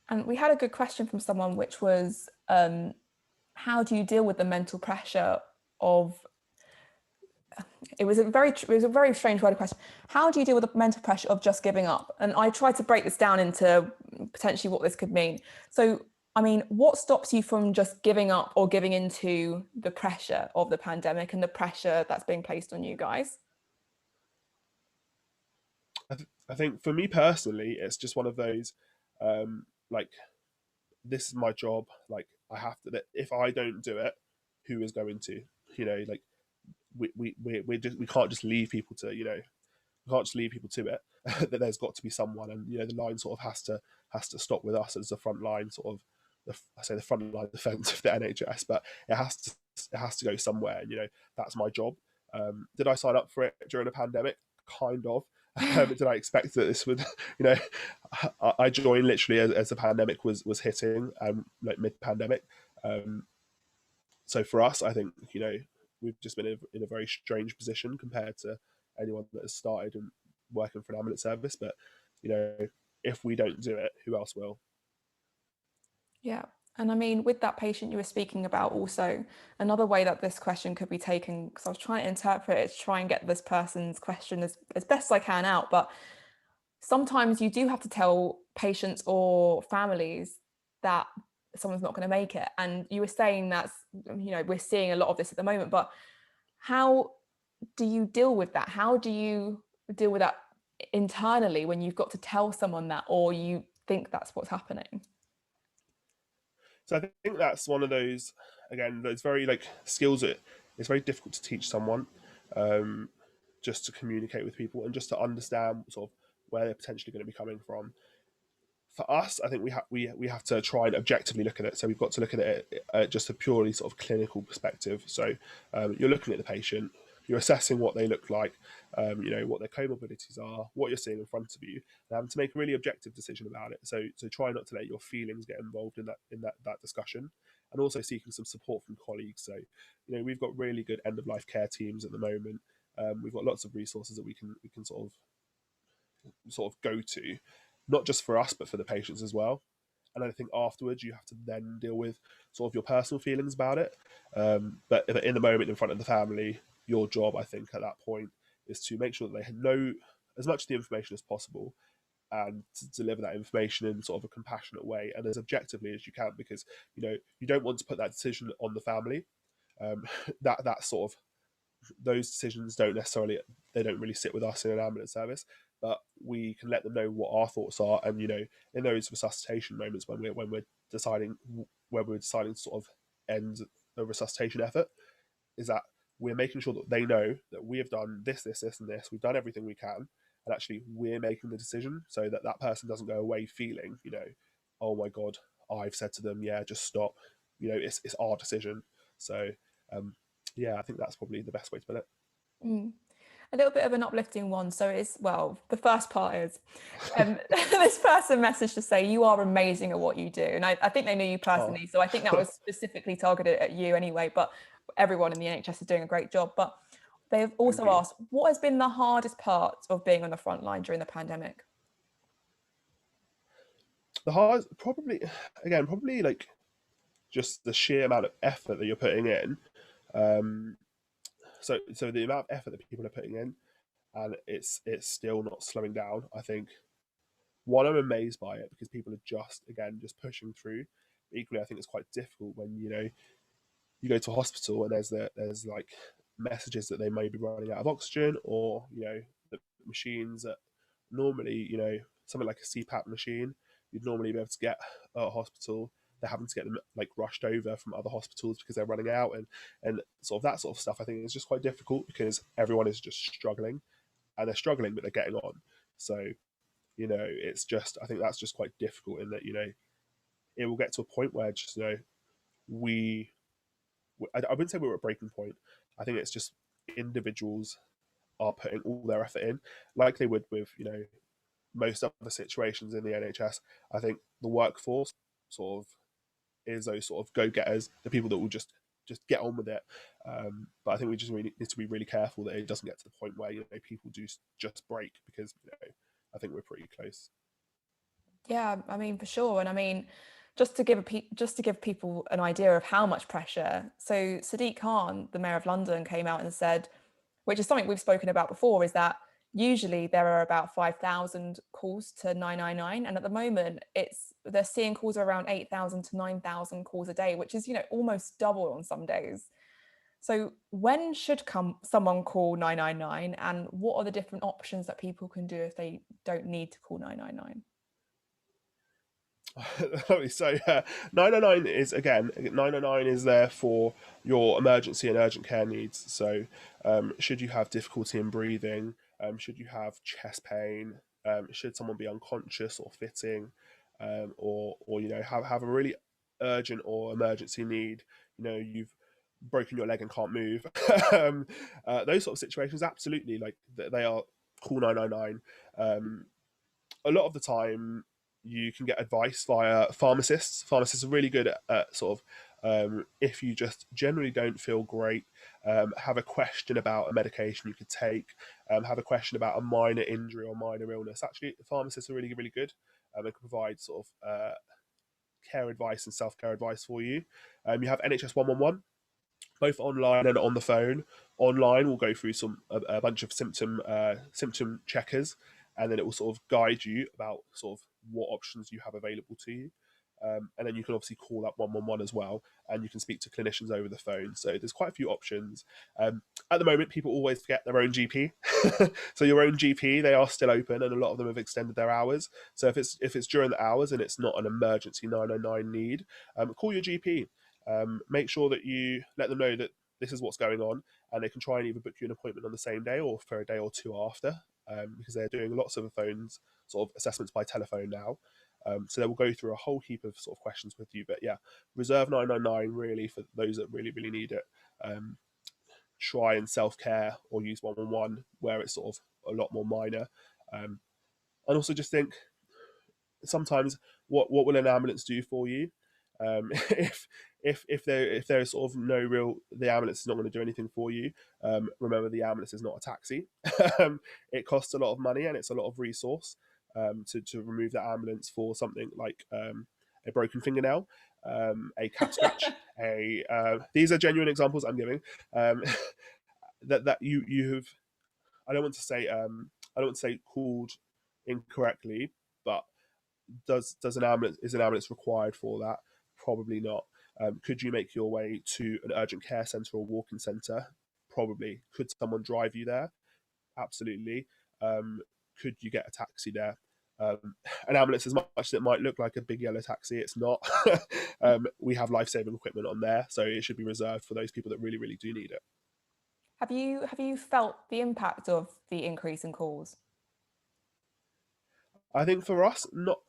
And we had a good question from someone, which was, how do you deal with the mental pressure of, it was a very strange word of question. How do you deal with the mental pressure of just giving up? And I tried to break this down into potentially what this could mean. So, I mean, what stops you from just giving up or giving into the pressure of the pandemic and the pressure that's being placed on you guys? I think for me personally, it's just one of those, like, this is my job. Like, I have to. If I don't do it, who is going to? Like, we can't just leave people to we can't just leave people to it. That there's got to be someone, and the line sort of has to stop with us as the front line, sort of I say the front line defence of the NHS, but it has to go somewhere. And that's my job. Did I sign up for it during a pandemic? Kind of. Did I expect that this would, you know, I joined literally as the pandemic was hitting, like mid-pandemic. Um, so for us, I think we've just been in a very strange position compared to anyone that has started and working for an ambulance service. But you know, if we don't do it, who else will? Yeah. And I mean, with that patient you were speaking about, also, another way that this question could be taken, because I was trying to interpret it, to try and get this person's question as best I can out. But sometimes you do have to tell patients or families that someone's not going to make it. And you were saying that's, we're seeing a lot of this at the moment. But how do you deal with that? How do you deal with that internally when you've got to tell someone that, or you think that's what's happening? So I think that's one of those, again, those very like skills that it's very difficult to teach someone, um, just to communicate with people and just to understand sort of where they're potentially going to be coming from. For us, I think we have to try and objectively look at it. So we've got to look at it at just a purely sort of clinical perspective. So you're looking at the patient, you're assessing what they look like, what their comorbidities are, what you're seeing in front of you, and having to make a really objective decision about it. So try not to let your feelings get involved in that discussion, and also seeking some support from colleagues. So, we've got really good end of life care teams at the moment. We've got lots of resources that we can sort of go to, not just for us but for the patients as well. And I think afterwards you have to then deal with sort of your personal feelings about it. But in the moment, in front of the family, your job, I think, at that point is to make sure that they know as much of the information as possible, and to deliver that information in sort of a compassionate way and as objectively as you can, because you don't want to put that decision on the family. um, that sort of those decisions don't really sit with us in an ambulance service, but we can let them know what our thoughts are. And in those resuscitation moments when we're deciding to sort of end the resuscitation effort, is that we're making sure that they know that we have done this, and this. We've done everything we can, and actually we're making the decision, so that that person doesn't go away feeling, oh my god, I've said to them, yeah, just stop. It's our decision. So, yeah, I think that's probably the best way to put it. Mm. A little bit of an uplifting one. So it's, well, the first part is this person messaged to say you are amazing at what you do. And I think they knew you Oh, personally. So I think that was specifically targeted at you anyway, but everyone in the NHS is doing a great job. But they've thank also you. asked, what has been the hardest part of being on the front line during the pandemic? The hard, probably like just the sheer amount of effort that you're putting in. Um, so the amount of effort that people are putting in, and it's still not slowing down. I think, one, I'm amazed by it because people are just pushing through. But equally, I think it's quite difficult when you go to a hospital and there's like messages that they may be running out of oxygen, or the machines that normally, something like a CPAP machine you'd normally be able to get at a hospital, they're having to get them like rushed over from other hospitals because they're running out, and sort of that sort of stuff. I think is just quite difficult because everyone is just struggling, and they're struggling but they're getting on. So it's just, I think that's just quite difficult, in that it will get to a point where just we I wouldn't say we're at breaking point. I think it's just individuals are putting all their effort in, like they would with most other situations in the NHS. I think the workforce sort of is those sort of go getters, the people that will just get on with it. But I think we just really need to be really careful that it doesn't get to the point where people do just break, because I think we're pretty close. Yeah, I mean, for sure. And I mean, just to give people an idea of how much pressure. So Sadiq Khan, the mayor of London, came out and said, which is something we've spoken about before, is that usually there are about 5,000 calls to 999, and at the moment they're seeing calls around 8,000 to 9,000 calls a day, which is almost double on some days. So when should someone call 999, and what are the different options that people can do if they don't need to call 999? So 999 is, again, 999 is there for your emergency and urgent care needs. So should you have difficulty in breathing, should you have chest pain, should someone be unconscious or fitting, or have a really urgent or emergency need, you've broken your leg and can't move. Those sort of situations, absolutely, like they are, call 999. A lot of the time you can get advice via pharmacists. Pharmacists are really good at sort of, if you just generally don't feel great, have a question about a medication you could take, have a question about a minor injury or minor illness. Actually, pharmacists are really, really good. They can provide sort of care advice and self care advice for you. You have NHS 111, both online and on the phone. Online, we'll go through a bunch of symptom checkers, and then it will sort of guide you about sort of what options you have available to you. And then you can obviously call up 111 as well, and you can speak to clinicians over the phone. So there's quite a few options. At the moment, people always forget their own GP. So your own GP, they are still open, and a lot of them have extended their hours. So if it's during the hours and it's not an emergency 909 need, call your GP. Make sure that you let them know that this is what's going on, and they can try and either book you an appointment on the same day or for a day or two after, because they're doing lots of phones sort of assessments by telephone now. So they will go through a whole heap of sort of questions with you. But yeah, reserve 999 really for those that really, really need it. Try and self-care or use 111 where it's sort of a lot more minor. And also just think, sometimes what will an ambulance do for you? If there's sort of no real, the ambulance is not going to do anything for you. Remember, the ambulance is not a taxi. It costs a lot of money and it's a lot of resource to remove that ambulance for something like a broken fingernail, a cat scratch. These are genuine examples I'm giving. That you have. I don't want to say called incorrectly, but does an ambulance is an ambulance required for that? Probably not. Could you make your way to an urgent care centre or walk-in centre? Probably. Could someone drive you there? Absolutely. Could you get a taxi there? An ambulance, as much as it might look like a big yellow taxi, it's not. We have life-saving equipment on there, so it should be reserved for those people that really, really do need it. Have you felt the impact of the increase in calls? I think for us, not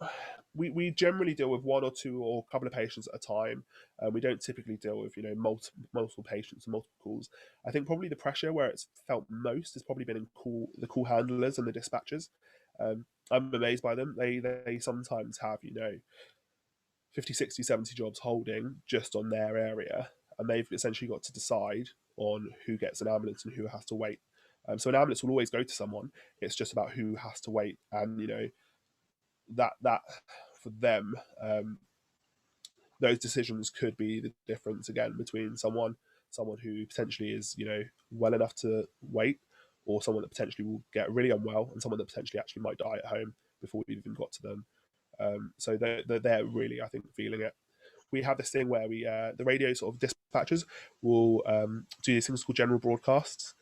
we generally deal with one or two or a couple of patients at a time. We don't typically deal with multiple patients and multiple calls. I think probably the pressure where it's felt most has probably been in the call handlers and the dispatchers. I'm amazed by them. They sometimes have 50, 60, 70 jobs holding just on their area, and they've essentially got to decide on who gets an ambulance and who has to wait. So an ambulance will always go to someone. It's just about who has to wait, and that for them, those decisions could be the difference again between someone who potentially is well enough to wait, or someone that potentially will get really unwell, and someone that potentially actually might die at home before we've even got to them. So they're really, I think, feeling it. We have this thing where the radio sort of dispatchers will do these things called general broadcasts.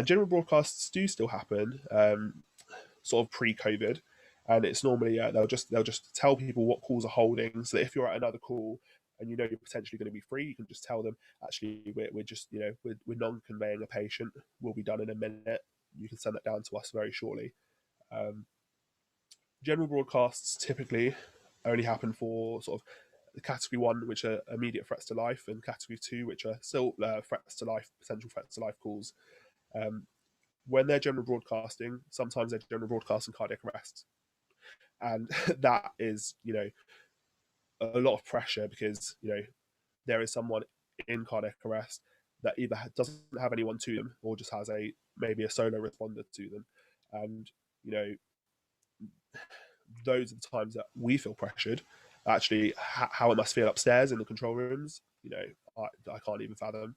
General broadcasts do still happen, sort of pre-COVID, and it's normally they'll just tell people what calls are holding, so that if you're at another call and you're potentially going to be free, you can just tell them, actually, we're just we're non-conveying a patient. We'll be done in a minute. You can send that down to us very shortly. General broadcasts typically only happen for sort of category 1, which are immediate threats to life, and category 2, which are still threats to life, potential threats to life calls. When they're general broadcasting, sometimes they're general broadcasting cardiac arrest, and that is a lot of pressure, because there is someone in cardiac arrest that either doesn't have anyone to them, or just has maybe a solo responder to them, and those are the times that we feel pressured. Actually, how it must feel upstairs in the control rooms, I can't even fathom.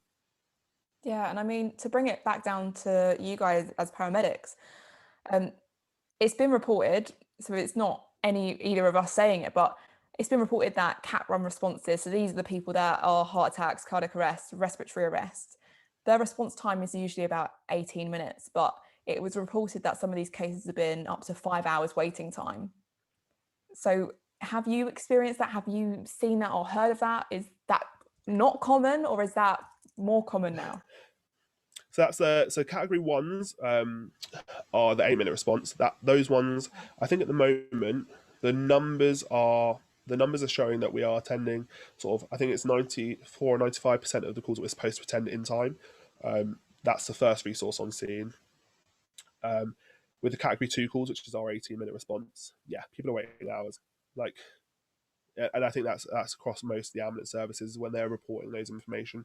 Yeah, and I mean, to bring it back down to you guys as paramedics, it's been reported, so it's not either of us saying it, but it's been reported that CAT run responses, so these are the people that are heart attacks, cardiac arrest, respiratory arrest, their response time is usually about 18 minutes, but it was reported that some of these cases have been up to 5 hours waiting time. So have you experienced that? Have you seen that or heard of that? Is that not common, or is that more common now? So that's so category 1s are the 8-minute response. Those ones, I think at the moment the numbers are showing that we are attending sort of, I think it's 94 or 95% of the calls that we're supposed to attend in time. That's the first resource on scene. With the category 2 calls, which is our 18-minute response, yeah, people are waiting hours. And I think that's across most of the ambulance services when they're reporting those information.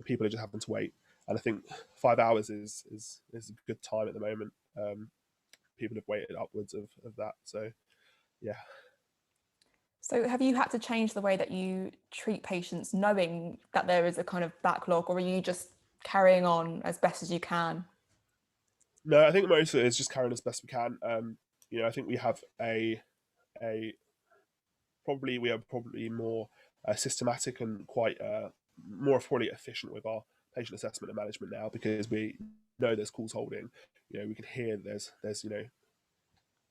People are just having to wait, and I think 5 hours is a good time at the moment. People have waited upwards of that, so yeah. So have you had to change the way that you treat patients, knowing that there is a kind of backlog, or are you just carrying on as best as you can? No, I think most of it is just carrying as best we can. I think we have a we are probably more systematic and quite more probably efficient with our patient assessment and management now, because we know there's calls holding. We can hear there's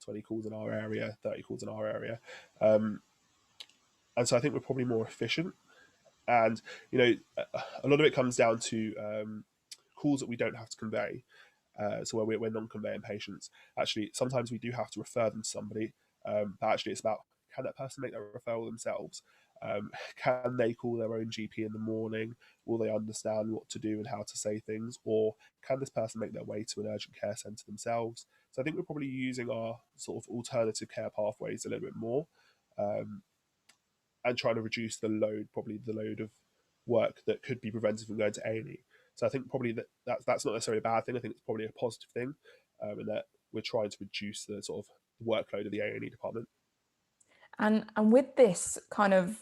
20 calls in our area, 30 calls in our area, and so I think we're probably more efficient. And a lot of it comes down to calls that we don't have to convey. So where we're non-conveying patients, actually sometimes we do have to refer them to somebody, but actually it's about, can that person make that referral themselves? Can they call their own GP in the morning? Will they understand what to do and how to say things? Or can this person make their way to an urgent care centre themselves? So I think we're probably using our sort of alternative care pathways a little bit more. and trying to reduce probably the load of work that could be prevented from going to A&E. So I think probably that's not necessarily a bad thing. I think it's probably a positive thing, in that we're trying to reduce the sort of workload of the A&E department. And with this kind of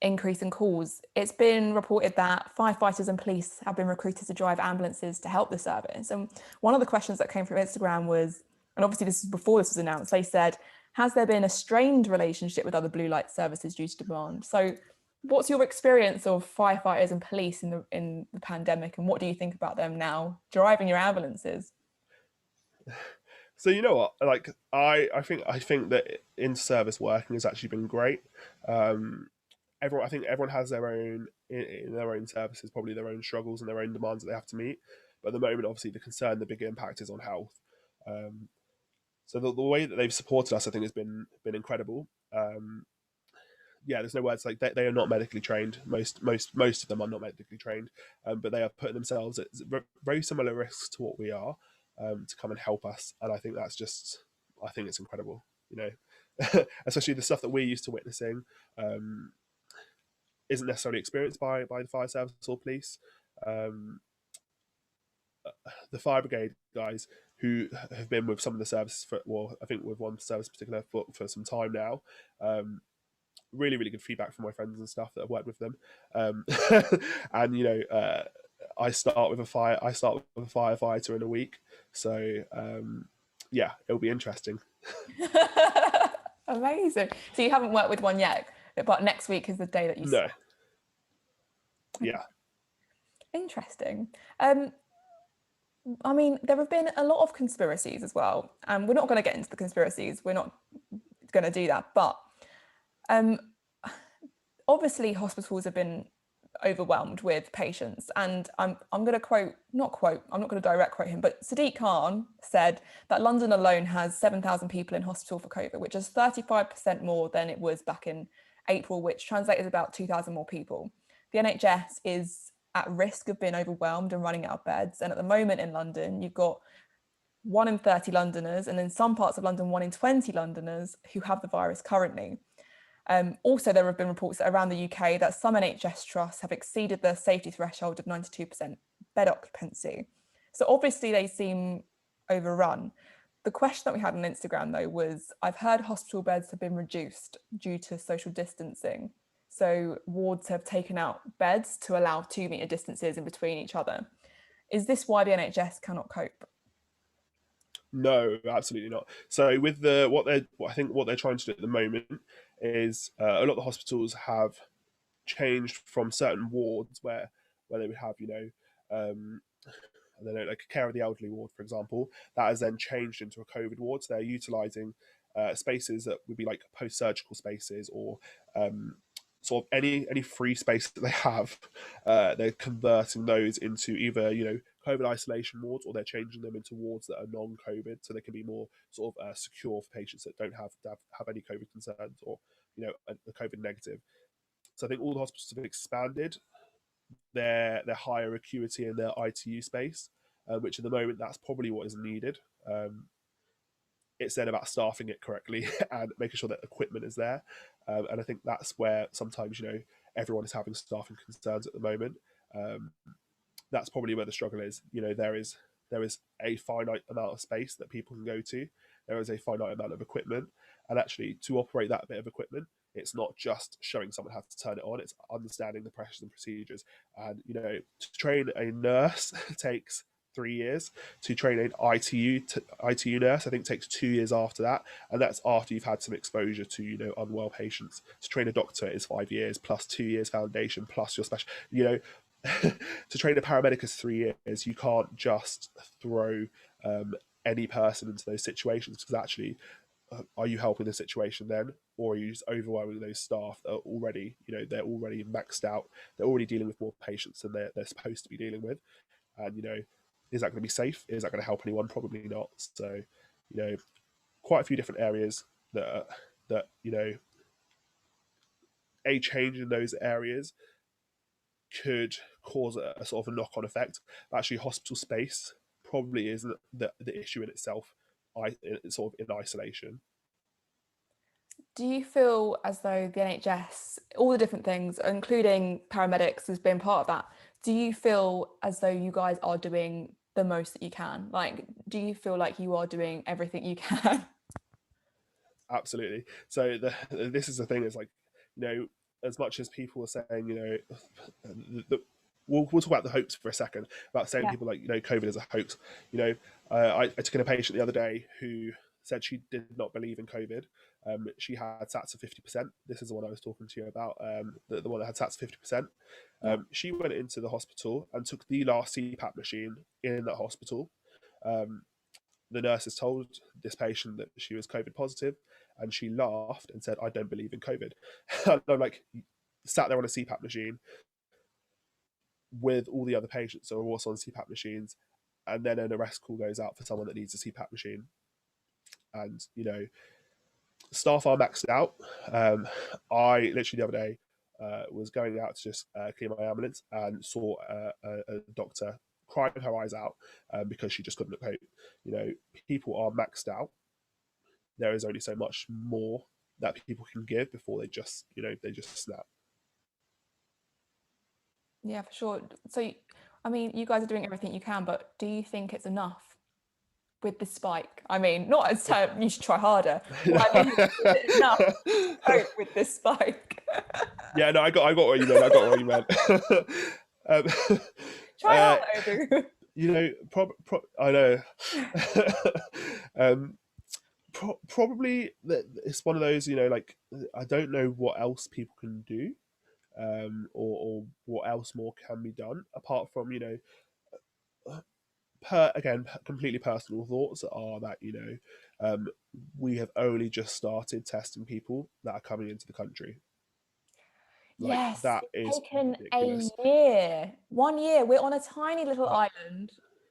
increase in calls, it's been reported that firefighters and police have been recruited to drive ambulances to help the service. And one of the questions that came from Instagram was, and obviously this is before this was announced, they said, has there been a strained relationship with other blue light services due to demand? So what's your experience of firefighters and police in the pandemic, and what do you think about them now driving your ambulances? So you know what, like I think that in service working has actually been great. I think everyone has their own in their own services, probably their own struggles and their own demands that they have to meet. But at the moment, obviously, the bigger impact is on health. Um, so the way that they've supported us, I think, has been incredible. Yeah, there's no words, like they are not medically trained. Most of them are not medically trained, but they are putting themselves at very similar risks to what we are, to come and help us. And I think I think it's incredible. You know, especially the stuff that we're used to witnessing, um, isn't necessarily experienced by the fire service or police. Um, the fire brigade guys who have been with some of the services I think with one service in particular for some time now. Really good feedback from my friends and stuff that have worked with them. And I start with a firefighter in a week, so yeah, it'll be interesting. Amazing. So you haven't worked with one yet, but next week is the day that you No. start. Yeah. Interesting. I mean, there have been a lot of conspiracies as well, and we're not going to get into the conspiracies. We're not going to do that. But obviously, hospitals have been overwhelmed with patients, and I'm going to not quote, I'm not going to direct quote him, but Sadiq Khan said that London alone has 7,000 people in hospital for COVID, which is 35% more than it was back in April, which translated about 2,000 more people. The NHS is at risk of being overwhelmed and running out of beds. And at the moment in London, you've got 1 in 30 Londoners, and in some parts of London, 1 in 20 Londoners who have the virus currently. Also, there have been reports around the UK that some NHS trusts have exceeded the safety threshold of 92% bed occupancy. So obviously they seem overrun. The question that we had on Instagram, though, was I've heard hospital beds have been reduced due to social distancing. So wards have taken out beds to allow 2 metre distances in between each other. Is this why the NHS cannot cope? No, absolutely not. So with I think what they're trying to do at the moment is, a lot of the hospitals have changed from certain wards where they would have, I don't know, like a care of the elderly ward, for example, that has then changed into a COVID ward. So they're utilising spaces that would be like post-surgical spaces, or sort of any free space that they have. They're converting those into either COVID isolation wards, or they're changing them into wards that are non-COVID, so they can be more sort of secure for patients that don't have any COVID concerns, or the COVID negative. So I think all the hospitals have expanded their higher acuity in their ITU space, which at the moment that's probably what is needed. It's then about staffing it correctly and making sure that equipment is there. And I think that's where sometimes everyone is having staffing concerns at the moment. That's probably where the struggle is. There is a finite amount of space that people can go to. There is a finite amount of equipment, and actually to operate that bit of equipment, it's not just showing someone how to turn it on. It's understanding the pressures and procedures. And to train a nurse takes 3 years. To train an ITU nurse, I think takes 2 years after that, and that's after you've had some exposure to unwell patients. To train a doctor is 5 years plus 2 years foundation plus your special. To train a paramedic is 3 years. You can't just throw any person into those situations, because actually, are you helping the situation then, or are you just overwhelming those staff that are already, they're already maxed out, they're already dealing with more patients than they're supposed to be dealing with, and is that going to be safe? Is that going to help anyone? Probably not. So, quite a few different areas that a change in those areas could cause a sort of a knock-on effect. But actually, hospital space probably isn't the issue in itself. Sort of in isolation. Do you feel as though the NHS, all the different things, including paramedics, has been part of that? Do you feel as though you guys are doing the most that you can? Like, do you feel like you are doing everything you can? Absolutely. So this is the thing. Is like, you know, as much as people are saying, you know, we'll talk about the hoax for a second. About saying Yeah, people like, you know, COVID is a hoax. You know, I took in a patient the other day who said she did not believe in COVID. She had SATs of 50%. This is the one I was talking to you about. The one that had SATs of 50%. yeah, She went into the hospital and took the last CPAP machine in that hospital. Um, the nurses told this patient that she was COVID positive, and she laughed and said, "I don't believe in COVID." And I'm like, sat there on a CPAP machine with all the other patients who are also on CPAP machines, and then an arrest call goes out for someone that needs a CPAP machine. And, you know, staff are maxed out. I literally the other day was going out to just clean my ambulance and saw a doctor crying her eyes out because she just couldn't cope. You know, people are maxed out. There is only so much more that people can give before they just, you know, they just snap. yeah, for sure. So, I mean, you guys are doing everything you can, but do you think it's enough with the spike? I mean, not as you should try harder. What I mean is it enough to cope with this spike? Yeah, no, I got what you meant. I got what you meant. um, Try uh, harder. you know, I know. um, probably it's one of those, you know, like I don't know what else people can do, or what else more can be done apart from, you know, again, completely personal thoughts are that, you know, we have only just started testing people that are coming into the country. Like Yes, that it's is taken a ridiculous. year. 1 year. We're on a tiny little island.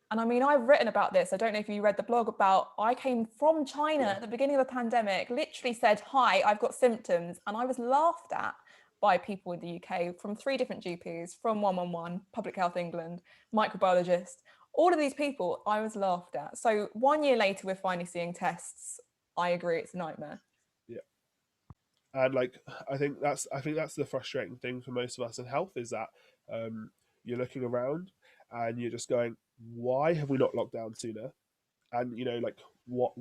And I mean, I've written about this. I don't know if you read the blog about I came from China Yeah, at the beginning of the pandemic, literally said, "Hi, I've got symptoms." And I was laughed at by people in the UK from 3 different GPs, from 111, Public Health England, microbiologist. All of these people I was laughed at. So 1 year later, we're finally seeing tests. I agree, it's a nightmare. yeah. And like I think that's the frustrating thing for most of us in health is that you're looking around and you're just going, why have we not locked down sooner? And, you know, like what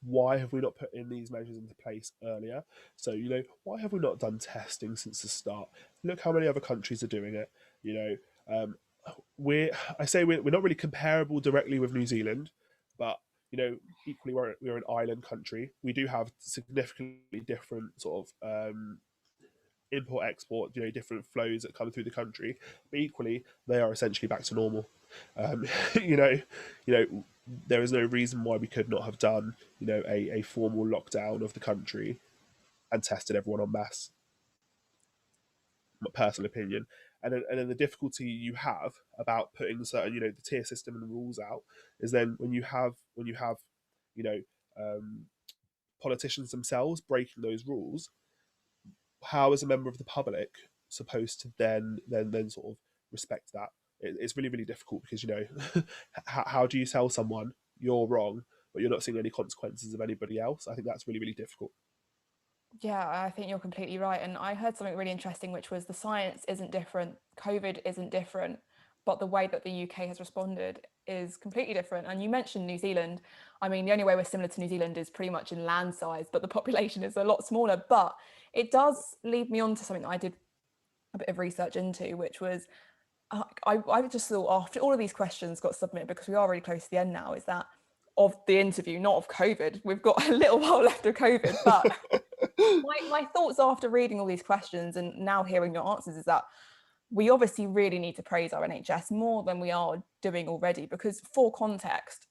why have we not put in these measures into place earlier? So, you know, why have we not done testing since the start? Look how many other countries are doing it. You know, we're I say we're not really comparable directly with New Zealand, but, you know, equally we're an island country. We do have significantly different sort of import export, you know, different flows that come through the country, but equally they are essentially back to normal. um, you know, there is no reason why we could not have done, you know, a formal lockdown of the country and tested everyone en masse. My personal opinion. And then the difficulty you have about putting certain, you know, the tier system and the rules out is then when you have you know, um, politicians themselves breaking those rules, how is a member of the public supposed to then sort of respect that? It's really really difficult because, you know, how do you tell someone you're wrong but you're not seeing any consequences of anybody else? I think that's really really difficult. Yeah, I think you're completely right. And I heard something really interesting, which was the science isn't different, COVID isn't different, but the way that the UK has responded is completely different. And you mentioned New Zealand. I mean, the only way we're similar to New Zealand is pretty much in land size, but the population is a lot smaller. But it does lead me on to something that I did a bit of research into, which was I just thought after all of these questions got submitted, because we are really close to the end now, is that of the interview, not of COVID. We've got a little while left of COVID, but my thoughts after reading all these questions and now hearing your answers is that we obviously really need to praise our NHS more than we are doing already, because for context,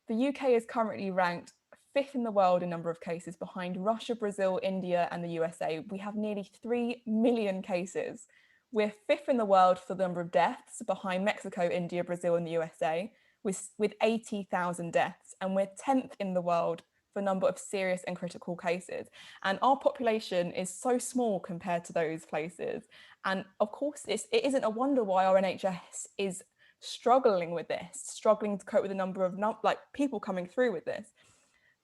the UK is currently ranked fifth in the world in number of cases behind Russia, Brazil, India, and the USA. We have nearly 3 million cases. We're fifth in the world for the number of deaths behind Mexico, India, Brazil, and the USA, with 80,000 deaths. And we're 10th in the world for number of serious and critical cases. And our population is so small compared to those places. And of course, it isn't a wonder why our NHS is struggling with this, struggling to cope with the number of people coming through with this.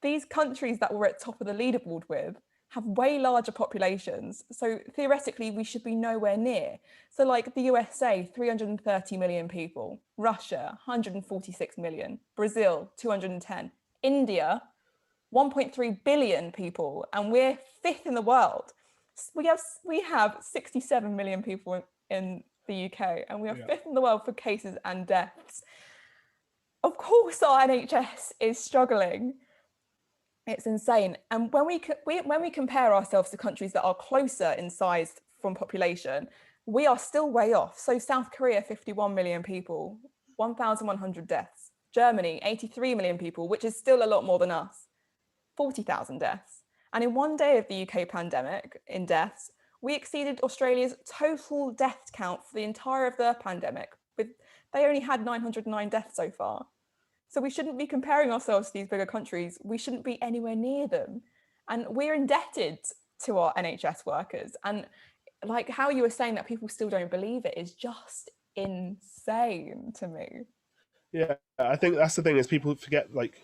These countries that we're at top of the leaderboard with have way larger populations. So theoretically, we should be nowhere near. So like the USA, 330 million people, Russia, 146 million, Brazil, 210, India, 1.3 billion people, and we're fifth in the world. We have 67 million people in the UK, and we are fifth in the world for cases and deaths. Of course, our NHS is struggling. It's insane. And when we compare ourselves to countries that are closer in size from population, we are still way off. So South Korea, 51 million people, 1,100 deaths. Germany, 83 million people, which is still a lot more than us, 40,000 deaths. And in one day of the UK pandemic in deaths, we exceeded Australia's total death count for the entire of their pandemic. They only had 909 deaths so far. So we shouldn't be comparing ourselves to these bigger countries. We shouldn't be anywhere near them. And we're indebted to our NHS workers. And like how you were saying that people still don't believe it is just insane to me. Yeah, I think that's the thing is people forget, like,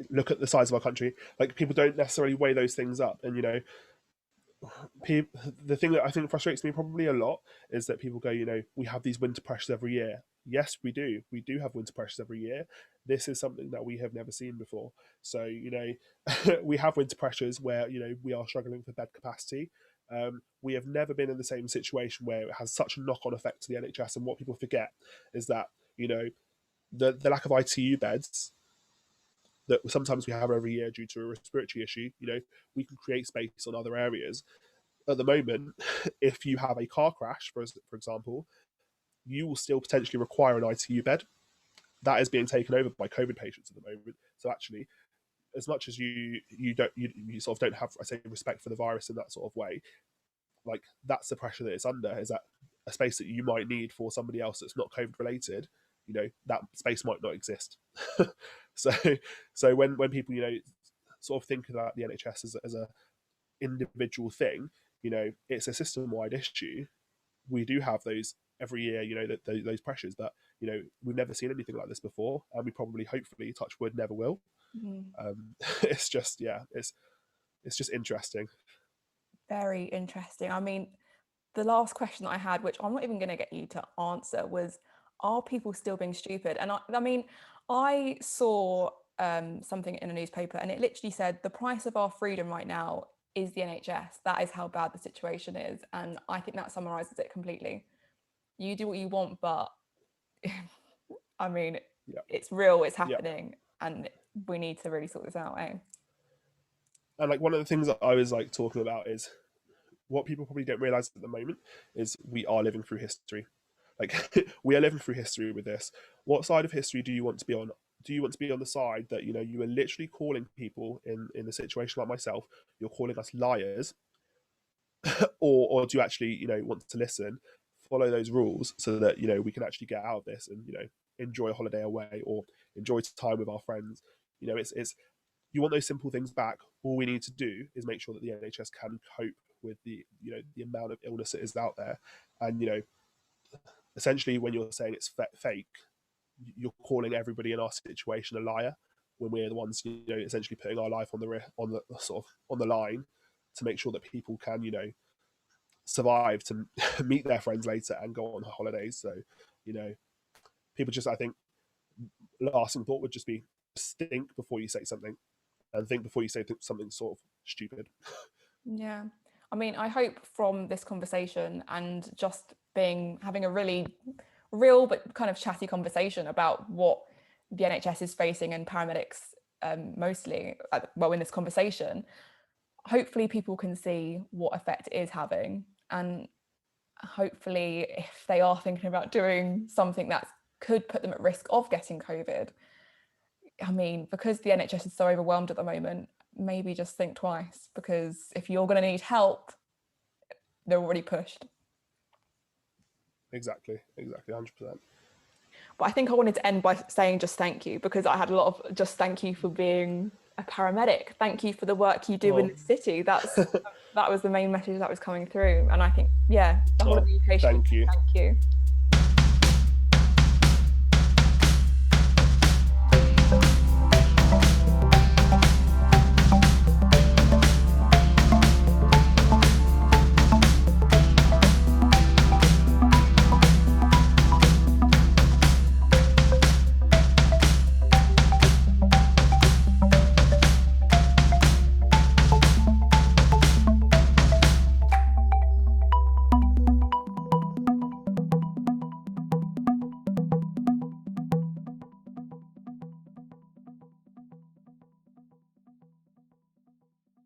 look at the size of our country. Like, people don't necessarily weigh those things up. And, the thing that I think frustrates me probably a lot is that people go, we have these winter pressures every year. Yes, we do. We do have winter pressures every year. This is something that we have never seen before. So, we have winter pressures where, we are struggling for bed capacity. We have never been in the same situation where it has such a knock-on effect to the NHS. And what people forget is that, the lack of ITU beds that sometimes we have every year due to a respiratory issue, we can create space on other areas. At the moment, if you have a car crash, for example, you will still potentially require an ITU bed. That is being taken over by COVID patients at the moment. So actually, as much as you sort of don't have, I say, respect for the virus in that sort of way, like that's the pressure that it's under, is that a space that you might need for somebody else that's not COVID related, that space might not exist. so when people, sort of think about the NHS as a individual thing, it's a system-wide issue. We do have those every year, those pressures, but, we've never seen anything like this before, and we probably, hopefully, touch wood, never will. It's just, it's just interesting. Very interesting. I mean, the last question that I had, which I'm not even going to get you to answer, was, are people still being stupid? And I mean, I saw something in a newspaper, and it literally said the price of our freedom right now is the NHS. That is how bad the situation is. And I think that summarizes it completely. You do what you want, but I mean, it's real, it's happening, and we need to really sort this out, eh? And like one of the things that I was like talking about is what people probably don't realize at the moment is we are living through history. Like we are living through history with this. What side of history do you want to be on? Do you want to be on the side that, you are literally calling people in a situation like myself, you're calling us liars, or do you actually, want to listen, follow those rules so that, we can actually get out of this and, enjoy a holiday away or enjoy time with our friends? It's you want those simple things back. All we need to do is make sure that the NHS can cope with the amount of illness that is out there. And, essentially when you're saying it's fake, you're calling everybody in our situation a liar when we're the ones, essentially putting our life on the line to make sure that people can, survive to meet their friends later and go on holidays. So, people just, I think, lasting thought would just be think before you say something, and think before you say something sort of stupid. Yeah. I mean, I hope from this conversation and just having a really real but kind of chatty conversation about what the NHS is facing and paramedics mostly, in this conversation, hopefully people can see what effect it is having. And hopefully if they are thinking about doing something that could put them at risk of getting COVID, I mean, because the NHS is so overwhelmed at the moment, maybe just think twice, because if you're going to need help, they're already pushed. Exactly, 100%. But I think I wanted to end by saying just thank you, because I had a lot of just thank you for being a paramedic. Thank you for the work you do in the city. That was the main message that was coming through. And I think, the whole of the UK should thank you. Thank you.